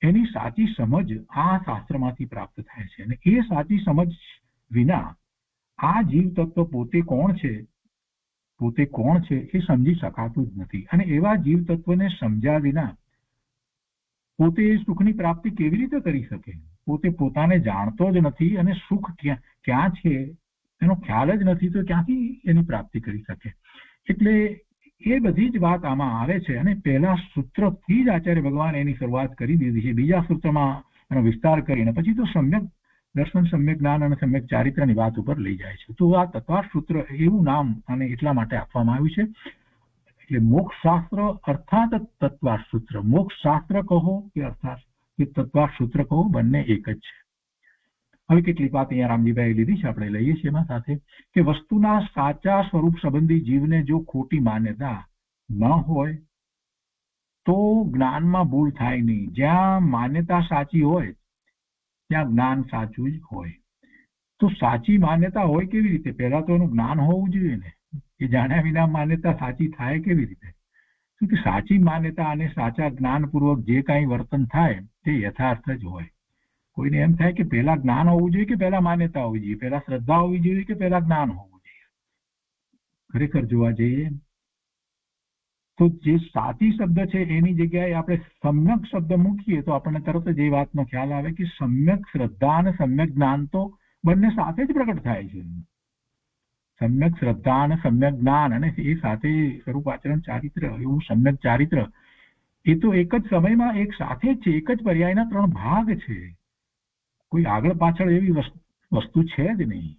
એની સાચી સમજ આ શાસ્ત્રમાંથી પ્રાપ્ત થાય છે. અને એ સાચી સમજ વિના આ જીવ તત્વ પોતે કોણ છે એ સમજી શકાતું જ નથી. અને એવા જીવ તત્વને સમજ્યા વિના પોતે સુખની પ્રાપ્તિ કેવી રીતે કરી શકે? પોતે પોતાને જાણતો જ નથી અને સુખ ક્યાં છે એનો ખ્યાલ જ નથી, તો ક્યાંથી એની પ્રાપ્તિ કરી શકે? એટલે એ બધી જ વાત આમાં આવે છે. અને પહેલા સૂત્રથી જ આચાર્ય ભગવાન એની શરૂઆત કરી દીધી છે. બીજા સૂત્રમાં એનો વિસ્તાર કરીને પછી તો સમ્યક દર્શન, સમ્યક જ્ઞાન અને સમ્યક ચારિત્રની વાત ઉપર લઈ જાય છે. તો આ તત્વાર્થ સૂત્ર એવું નામ અને એટલા માટે આપવામાં આવ્યું છે. એટલે મોક્ષ શાસ્ત્ર અર્થાત તત્વાર્થ સૂત્ર, મોક્ષ શાસ્ત્ર કહો કે અર્થાત કે તત્વાર્થ સૂત્ર કહો, બંને એક જ છે. હવે કેટલીક વાત અહીંયા રામજીભાઈ લીધી છે, આપણે લઈએ છીએ એમાં સાથે કે વસ્તુના સાચા સ્વરૂપ સંબંધી જીવને જો ખોટી માન્યતા ન હોય તો જ્ઞાનમાં ભૂલ થાય નહીં. જ્યાં માન્યતા સાચી હોય ત્યાં જ્ઞાન સાચું જ હોય. તો સાચી માન્યતા હોય કેવી રીતે? પહેલા તો એનું જ્ઞાન હોવું જોઈએ ને. એ જાણ્યા વિના માન્યતા સાચી થાય કેવી રીતે? કે સાચી માન્યતા અને સાચા જ્ઞાનપૂર્વક જે કાંઈ વર્તન થાય તે યથાર્થ જ હોય. કોઈને એમ થાય કે પહેલા જ્ઞાન હોવું જોઈએ કે પહેલા માન્યતા હોવી જોઈએ, પહેલા શ્રદ્ધા હોવી જોઈએ કે પહેલા જ્ઞાન હોવું જોઈએ. ખરેખર જોવા જઈએ તો જે સાચી શબ્દ છે એની જગ્યાએ આપણે સમ્યક શબ્દ મૂકીએ તો આપણને તરત જ એ વાતનો ખ્યાલ આવે કે સમ્યક શ્રદ્ધા અને સમ્યક જ્ઞાન તો બંને સાથે જ પ્રગટ થાય છે. સમ્યક શ્રદ્ધા અને સમ્યક જ્ઞાન અને એ સાથે સ્વરૂપ આચરણ ચારિત્ર, એવું સમ્યક ચારિત્ર એ તો એક જ સમયમાં એક સાથે જ છે. એક જ પર્યાયના 3 ભાગ છે. કોઈ આગળ પાછળ એવી વસ્તુ છે જ નહીં.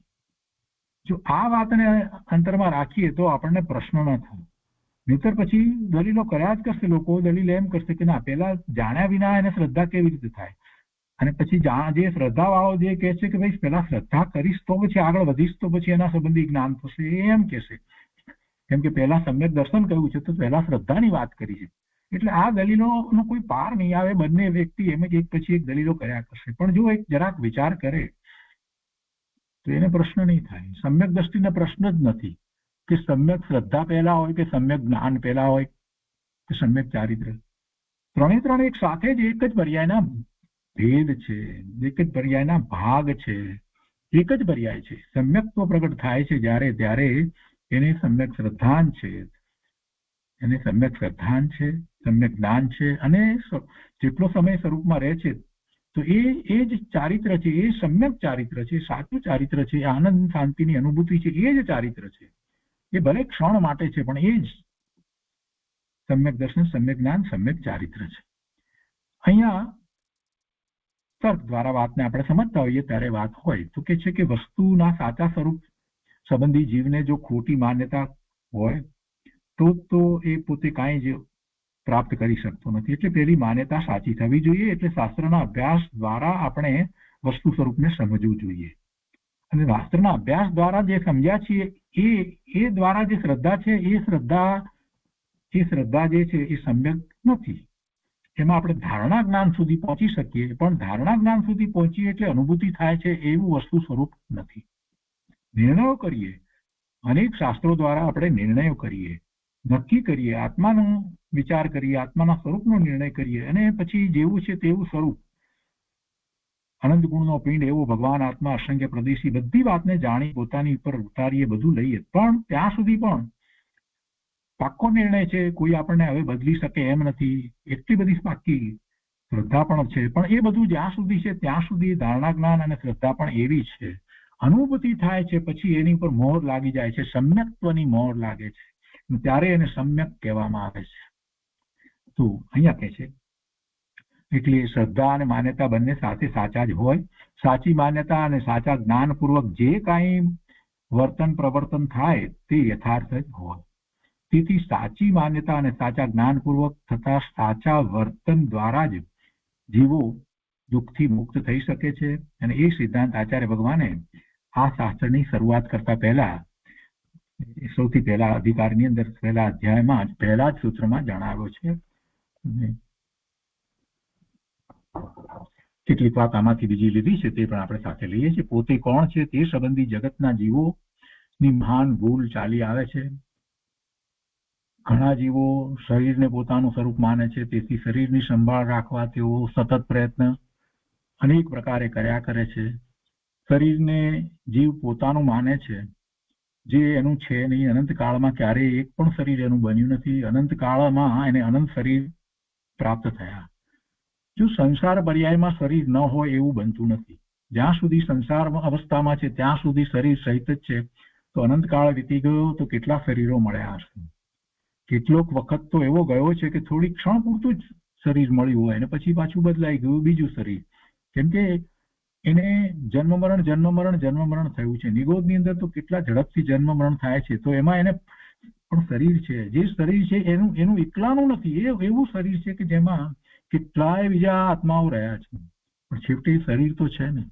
જો આ વાતને અંતરમાં રાખીએ તો આપણને પ્રશ્ન ન થાય. નહીતર પછી દલીલો કર્યા જ કરશે લોકો. દલીલ એમ કરશે કે ના, પેલા જાણ્યા વિના એને શ્રદ્ધા કેવી રીતે થાય, અને પછી જે શ્રદ્ધા વાળો જે કહે છે કે ભાઈ પેલા શ્રદ્ધા કરીશ તો પછી આગળ વધીશ તો પછી એના સંબંધી જ્ઞાન થશે, એમ કહેશે. કેમ કે પહેલા સમ્યક દર્શન કહ્યું છે તો પહેલા શ્રદ્ધાની વાત કરી છે. એટલે આ દલીલોનો કોઈ પાર નહીં આવે. બંને વ્યક્તિ એમ જ એક પછી એક દલીલો કર્યા કરશે. પણ જો એક જરાક વિચાર કરે તો એને પ્રશ્ન નહીં થાય. સમ્યક દ્રષ્ટિનો પ્રશ્ન જ નથી કે સમ્યક શ્રદ્ધા પહેલા હોય કે સમ્યક જ્ઞાન પહેલા હોય કે સમ્યક ચારિત્ર. ત્રણે એક સાથે જ એક જ પર્યાયના ભેદ છે, એક જ પર્યાયના ભાગ છે, એક જ પર્યાય છે. સમ્યક્ત્વ પ્રગટ થાય છે ત્યારે એને સમ્યક શ્રદ્ધાન છે, એને સમ્યક શ્રદ્ધાન છે, સમ્યક જ્ઞાન છે. અને જેટલો સમય સ્વરૂપમાં રહે છે તો એ જ ચારિત્ર છે, એ સમ્યક ચારિત્ર છે, સાચું ચારિત્ર છે, આનંદ શાંતિની અનુભૂતિ છે, એ જ ચારિત્ર છે. એ ભલે ક્ષણ માટે છે પણ એ જ સમ્યક દર્શન, સમ્યક જ્ઞાન, સમ્યક ચારિત્ર છે. અહીંયા તર્ક દ્વારા વાતને આપણે સમજતા હોઈએ ત્યારે વાત હોય તો કે છે કે વસ્તુના સાચા સ્વરૂપ સંબંધી જીવને જો ખોટી માન્યતા હોય તો એ પોતે કાંઈ જ પ્રાપ્ત કરી શકતો નથી. એટલે પેલી માન્યતા સાચી થવી જોઈએ. એટલે શાસ્ત્રના અભ્યાસ દ્વારા આપણે વસ્તુ સ્વરૂપને સમજવું જોઈએ. અને શાસ્ત્રના અભ્યાસ દ્વારા જે સમજ્યા છીએ એ દ્વારા જે શ્રદ્ધા છે એ શ્રદ્ધા જે છે એ સમ્યક નથી. એમાં આપણે ધારણા જ્ઞાન સુધી પહોંચી શકીએ, પણ ધારણા જ્ઞાન સુધી પહોંચીએ એટલે અનુભૂતિ થાય છે એવું વસ્તુ સ્વરૂપ નથી. નિર્ણયો કરીએ, અનેક શાસ્ત્રો દ્વારા આપણે નિર્ણયો કરીએ, નક્કી કરીએ, આત્માનો વિચાર કરીએ, આત્માના સ્વરૂપનો નિર્ણય કરીએ, અને પછી જેવું છે તેવું સ્વરૂપ અનંત ગુણનો પિંડ એવો ભગવાન આત્મા અસંખ્ય પ્રદેશી, બધી વાતને જાણી પોતાની ઉપર ઉતારીએ, બધું લઈએ, પણ ત્યાં સુધી પણ પાક્કો નિર્ણય છે, કોઈ આપણને હવે બદલી શકે એમ નથી, એટલી બધી પાક્કી શ્રદ્ધા પણ છે. પણ એ બધું જ્યાં સુધી છે ત્યાં સુધી ધારણા જ્ઞાન અને શ્રદ્ધા પણ એવી છે. અનુભૂતિ થાય છે પછી એની ઉપર મોહર લાગી જાય છે, સમ્યક્ત્વની મોહર લાગે છે, ત્યારે એને સમ્યક કહેવામાં આવે છે. તો અહીંયા કહે છે એટલે શ્રદ્ધા અને માન્યતા બંને સાથે સાચા જ હોય. સાચી માન્યતા અને સાચા જ્ઞાનપૂર્વક જે કાંઈ વર્તન પ્રવર્તન થાય તે યથાર્થ જ હોય. તેથી સાચી માન્યતા અને સાચા જ્ઞાનપૂર્વક થતા સાચા વર્તન દ્વારા જ જીવો દુઃખથી મુક્ત થઈ શકે છે. અને એ સિદ્ધાંત આચાર્ય ભગવાને આ શાસ્ત્રની શરૂઆત કરતા પહેલા સૌથી પહેલા અધિકારની અંદર પહેલા અધ્યાયમાં જ પહેલા જ સૂત્રમાં જણાવ્યો છે. કેટલીક વાત આમાંથી બીજી લીધી છે તે પણ આપણે સાથે લઈએ છીએ. પોતે કોણ છે તે સંબંધી જગતના જીવોની મહાન ભૂલ ચાલી આવે છે. ઘણા જીવો શરીરને પોતાનું સ્વરૂપ માને છે, તેથી શરીરની સંભાળ રાખવા તેઓ સતત પ્રયત્ન અનેક પ્રકારે કર્યા કરે છે. શરીરને જીવ પોતાનું માને છે, જે એનું છે નહીં. અનંત કાળમાં ક્યારેય એક પણ શરીર એનું બન્યું નથી. અનંત કાળમાં એને અનંત શરીર પ્રાપ્ત થયા. જો સંસાર પર્યાયમાં શરીર ન હોય એવું બનતું નથી. જ્યાં સુધી સંસાર અવસ્થામાં છે ત્યાં સુધી શરીર સહિત જ છે. તો અનંતકાળ વીતી ગયો તો કેટલા શરીરો મળ્યા હશે. કેટલોક વખત તો એવો ગયો છે કે થોડી ક્ષણ પૂરતું જ શરીર મળ્યું હોય અને પછી પાછું બદલાઈ ગયું બીજું શરીર. કેમ કે એને જન્મ મરણ થયું છે. નિગોદની અંદર તો કેટલા ઝડપથી જન્મ મરણ થાય છે. તો એમાં એને પણ શરીર છે, જે શરીર છે એનું એકલાનું નથી. એ એવું શરીર છે કે જેમાં કેટલાય બીજા આત્માઓ રહ્યા છે, પણ છેવટે શરીર તો છે ને.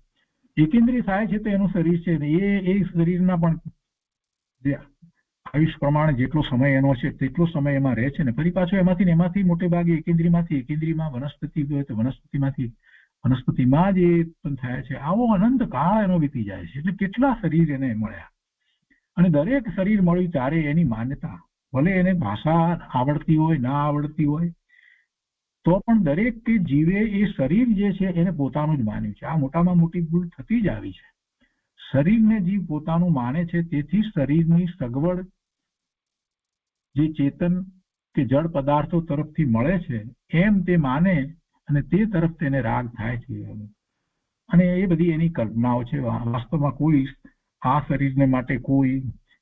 એકેન્દ્રિય થાય છે તો એનું શરીર છે ને. એ શરીરના પણ જે આયુષ પ્રમાણે જેટલો સમય એનો છે તેટલો સમય એમાં રહે છે ને ફરી પાછો એમાંથી મોટે ભાગે એકેન્દ્રીયમાં વનસ્પતિ હોય તો વનસ્પતિમાં જ એ પણ થાય છે. આવો અનંત કાળ એનો વીતી જાય છે. એટલે કેટલા શરીર એને મળ્યા, અને દરેક શરીર મળ્યું ત્યારે એની માન્યતા, ભલે એને ભાષા આવડતી હોય ના આવડતી હોય તો પણ દરેક કે જીવે એ શરીર જે છે એને પોતાનું જ માન્યું છે. આ મોટામાં મોટી ભૂલ થતી જ આવી છે. શરીરને જીવ પોતાનું માને છે, તેથી શરીરની સગવડ જે ચેતન કે જળ પદાર્થો તરફથી મળે છે એમ તે માને અને તે તરફ તેને રાગ થાય છે. અને એ બધી એની કલ્પનાઓ છે. વાસ્તવમાં કોઈ આ શરીરને માટે કોઈ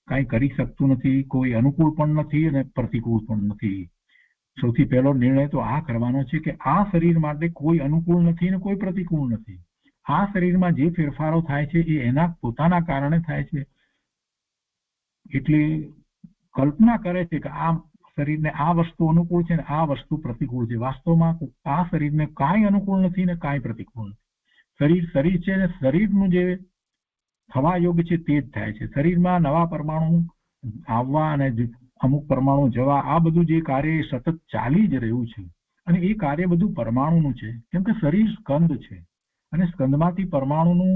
કાંઈ કરી શકતું નથી, કોઈ અનુકૂળ પણ નથી અને પ્રતિકૂળ પણ નથી. સૌથી પહેલો નિર્ણય તો આ કરવાનો છે કે આ શરીર માટે કોઈ અનુકૂળ નથી અને કોઈ પ્રતિકૂળ નથી. આ શરીરમાં જે ફેરફારો થાય છે એ એના પોતાના કારણે થાય છે. એટલે કલ્પના કરે છે કે આ શરીરને આ વસ્તુ અનુકૂળ છે ને આ વસ્તુ પ્રતિકૂળ છે. વાસ્તવમાં આ શરીરને કાંઈ અનુકૂળ નથી ને કાંઈ પ્રતિકૂળ નથી. શરીર છે ને શરીરનું જે થવા યોગ્ય છે તે જ થાય છે. શરીરમાં નવા પરમાણુ આવવા અને અમુક પરમાણુ જવા, આ બધું જે કાર્ય સતત ચાલી જ રહ્યું છે. અને એ કાર્ય બધું પરમાણુનું છે. કેમ કે શરીર સ્કંદ છે અને સ્કંદમાંથી પરમાણુનું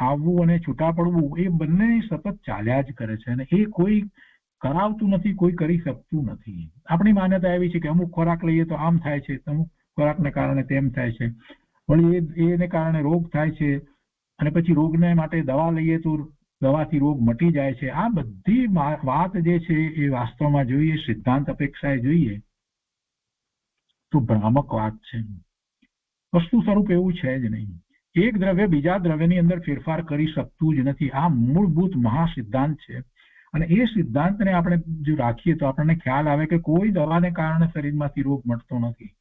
આવવું અને છૂટા પડવું એ બંને સતત ચાલ્યા જ કરે છે. અને એ કોઈ કરાવતું નથી, કોઈ કરી શકતું નથી. આપણી માન્યતા એવી છે કે અમુક ખોરાક લઈએ તો આમ થાય છે, અમુક ખોરાકને કારણે તેમ થાય છે, પણ એને કારણે રોગ થાય છે અને પછી રોગને માટે દવા લઈએ તો દવાથી રોગ મટી જાય છે. આ બધી વાત જે છે એ વાસ્તવમાં જોઈએ, સિદ્ધાંત અપેક્ષાએ જોઈએ તો ભ્રામક વાત છે. વસ્તુ સ્વરૂપ એવું છે જ નહીં. એક દ્રવ્ય બીજા દ્રવ્યની અંદર ફેરફાર કરી શકતું જ નથી. આ મૂળભૂત મહાસિદ્ધાંત છે. અને એ સિદ્ધાંતને આપણે જો રાખીએ તો આપણને ખ્યાલ આવે કે કોઈ દવાને કારણે શરીરમાંથી રોગ મટતો નથી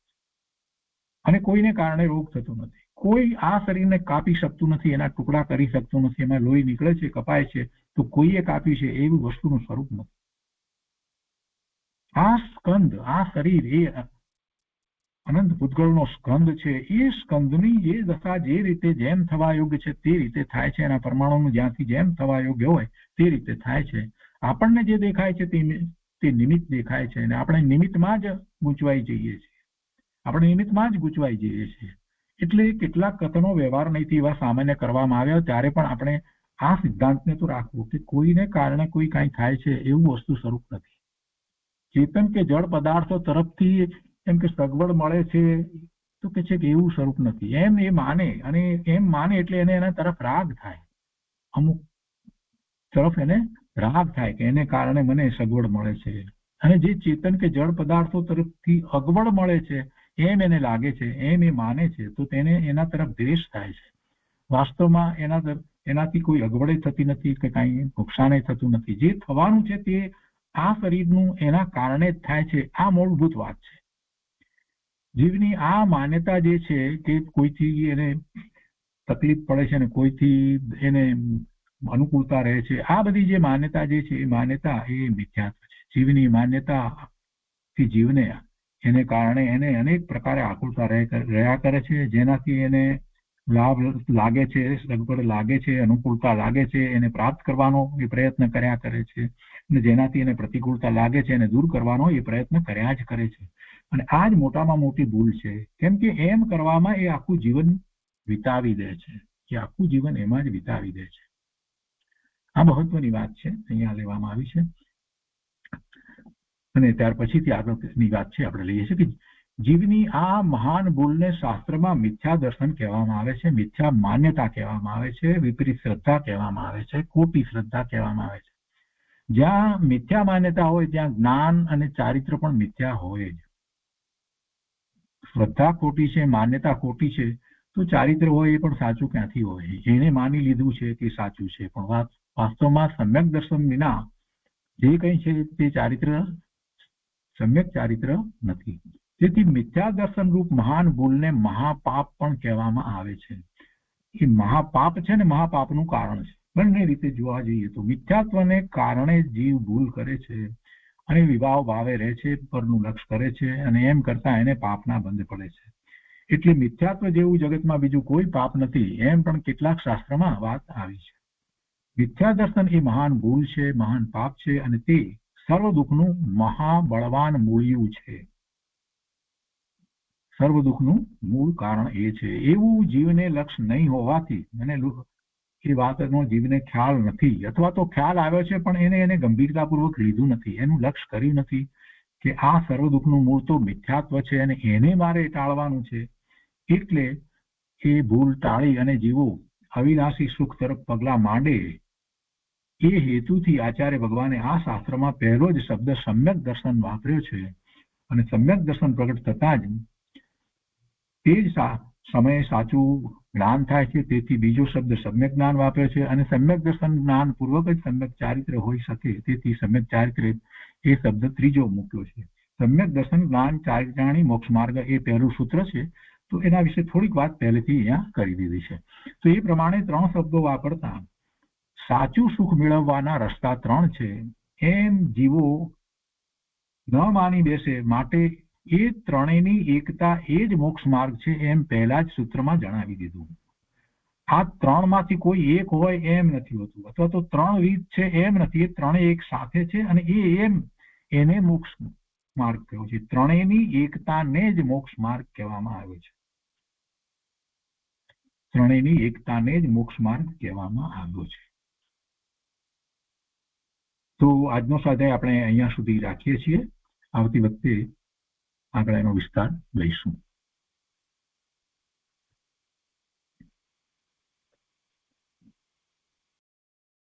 અને કોઈને કારણે રોગ થતો નથી. કોઈ આ શરીરને કાપી શકતું નથી, એના ટુકડા કરી શકતું નથી. એમાં લોહી નીકળે છે, કપાય છે તો કોઈએ કાપ્યું છે એવી વસ્તુનું સ્વરૂપ નથી. આ સ્કંદ, આ શરીર એ અનંત ભૂતગળનો સ્કંદ છે. એ સ્કંદની જે દશા જે રીતે જેમ થવા યોગ્ય છે તે રીતે થાય છે. એના પરમાણુનું જ્યાંથી જેમ થવા યોગ્ય હોય તે રીતે થાય છે. આપણને જે દેખાય છે તે નિમિત્ત દેખાય છે અને આપણે નિમિત્તમાં જ ગૂંચવાઈ જઈએ છીએ. એટલે કેટલાક કથનો વ્યવહાર નહીંથી એવા સામાન્ય કરવામાં આવ્યા ત્યારે પણ આપણે આ સિદ્ધાંતને તો રાખવું કે કોઈને કારણે કોઈ કાંઈ થાય છે એવું વસ્તુ સ્વરૂપ નથી. ચેતન કે જળ પદાર્થો તરફથી એમ કે સગવડ મળે છે તો કે છે કે એવું સ્વરૂપ નથી. એમ એ માને, અને એમ માને એટલે એને એના તરફ રાગ થાય, અમુક તરફ એને રાગ થાય કે એને કારણે મને સગવડ મળે છે. અને જે ચેતન કે જળ પદાર્થો તરફથી અગવડ મળે છે એમ એને લાગે છે, એમ એ માને છે, તો તેને એના તરફ દ્વેષ થાય છે. વાસ્તવમાં એનાથી કોઈ અગવડે થતી નથી કે કાંઈ નુકસાન થતું નથી. જે થવાનું છે તે આ શરીરનું એના કારણે જ થાય છે. આ મૂળભૂત વાત છે. જીવની આ માન્યતા જે છે કે કોઈથી એને તકલીફ પડે છે અને કોઈથી એને અનુકૂળતા રહે છે, આ બધી જે માન્યતા જે છે એ માન્યતા એ મિથ્યાત્વ છે. જીવની માન્યતાથી જીવને એને કારણે એને અનેક પ્રકારે આકુળતા રહ્યા કરે છે, જેનાથી એને લાભ લાગે છે, સગવડ લાગે છે, અનુકૂળતા લાગે છે, એને પ્રાપ્ત કરવાનો એ પ્રયત્ન કર્યા કરે છે, અને જેનાથી એને પ્રતિકૂળતા લાગે છે એને દૂર કરવાનો એ પ્રયત્ન કર્યા જ કરે છે. અને આ જ મોટામાં મોટી ભૂલ છે, કેમ કે એમ કરવામાં એ આખું જીવન વિતાવી દે છે, એ આખું જીવન એમાં જ વિતાવી દે છે. આ મહત્વની વાત છે, અહીંયા લેવામાં આવી છે. અને ત્યાર પછીથી આગળની વાત છે આપણે લઈએ છીએ કે જીવની આ મહાન ભૂલને શાસ્ત્રમાં મિથ્યા દર્શન કહેવામાં આવે છે, મિથ્યા માન્યતા કહેવામાં આવે છે, વિપરીત શ્રદ્ધા કહેવામાં આવે છે, ખોટી શ્રદ્ધા કહેવામાં આવે છે. જ્યાં મિથ્યા માન્યતા હોય ત્યાં જ્ઞાન અને ચારિત્ર પણ મિથ્યા હોય જ. શ્રદ્ધા ખોટી છે, માન્યતા ખોટી છે, તો ચારિત્ર હોય એ પણ સાચું ક્યાંથી હોય? એને માની લીધું છે કે સાચું છે, પણ વાસ્તવમાં સમ્યક દર્શન વિના જે કંઈ છે તે ચારિત્ર સમ્યક ચારિત્ર નથી. તેથી મિથ્યા દર્શન રૂપ મહાન ભૂલને મહાપાપ પણ કહેવામાં આવે છે. એ મહાપાપ છે ને મહાપાપનું કારણ છે. બંને રીતે જોવા જઈએ તો મિથ્યાત્વને કારણે જીવ ભૂલ કરે છે અને વિભાવ ભાવે રહે છે, પરનું લક્ષ કરે છે, અને એમ કરતા એને પાપના બંધ પડે છે. એટલે મિથ્યાત્વ જેવું જગતમાં બીજું કોઈ પાપ નથી, એમ પણ કેટલાક શાસ્ત્રમાં વાત આવી છે. મિથ્યા દર્શન એ મહાન ભૂલ છે, મહાન પાપ છે, અને તે સર્વ દુઃખનું મહાબળવાન મૂળિયું છે. સર્વ દુઃખનું મૂળ કારણ એ છે. એવું જીવને લક્ષ નહીં હોવાથી અને એ વાતનો જીવને ખ્યાલ નથી, અથવા તો ખ્યાલ આવ્યો છે પણ એને ગંભીરતાપૂર્વક લીધું નથી, એનું લક્ષ કર્યું નથી કે આ સર્વ દુઃખનું મૂળ તો મિથ્યાત્વ છે અને એને મારે ટાળવાનું છે. એટલે એ ભૂલ ટાળી અને જીવો અવિનાશી સુખ તરફ પગલા માંડે, એ હેતુથી આચાર્ય ભગવાને આ શાસ્ત્રમાં પહેલો જ શબ્દ સમ્યક દર્શન વાપર્યો છે. અને સમ્યક દર્શન પ્રગટ થતા જ તે જ સમયે સાચું જ્ઞાન થાય છે. તેથી બીજો શબ્દ સમ્યક જ્ઞાન વાપર્યો છે, અને સમ્યક દર્શન જ્ઞાન પૂર્વક જ સમ્યક ચારિત્ર હોઈ શકે, તેથી સમ્યક ચારિત્ર એ શબ્દ ત્રીજો મૂક્યો છે. સમ્યક દર્શન જ્ઞાન ચારિત્રાણી મોક્ષ માર્ગ એ પહેલું સૂત્ર છે, તો એના વિશે થોડીક વાત પહેલેથી અહીંયા કરી દીધી છે. તો એ પ્રમાણે ત્રણ શબ્દો વાપરતા સાચું સુખ મેળવવાના રસ્તા ત્રણ છે એમ જીવો ન માની બેસે, માટે એ ત્રણેયની એકતા એ જ મોક્ષ માર્ગ છે એમ પહેલા જ સૂત્રમાં જણાવી દીધું. આ ત્રણમાંથી કોઈ એક હોય એમ નથી હોતું, અથવા તો ત્રણ રીત છે એમ નથી, એ ત્રણેય એક સાથે છે અને એને મોક્ષ માર્ગ કહેવાય છે. ત્રણેયની એકતાને જ મોક્ષ માર્ગ કહેવામાં આવે છે. ત્રણેયની એકતાને જ મોક્ષ માર્ગ કહેવામાં આવ્યો છે. તો આજનો સ્વાધ્યાય આપણે અહીંયા સુધી રાખીએ છીએ. આવતી વખતે આગળ એનો વિસ્તાર લઈશું.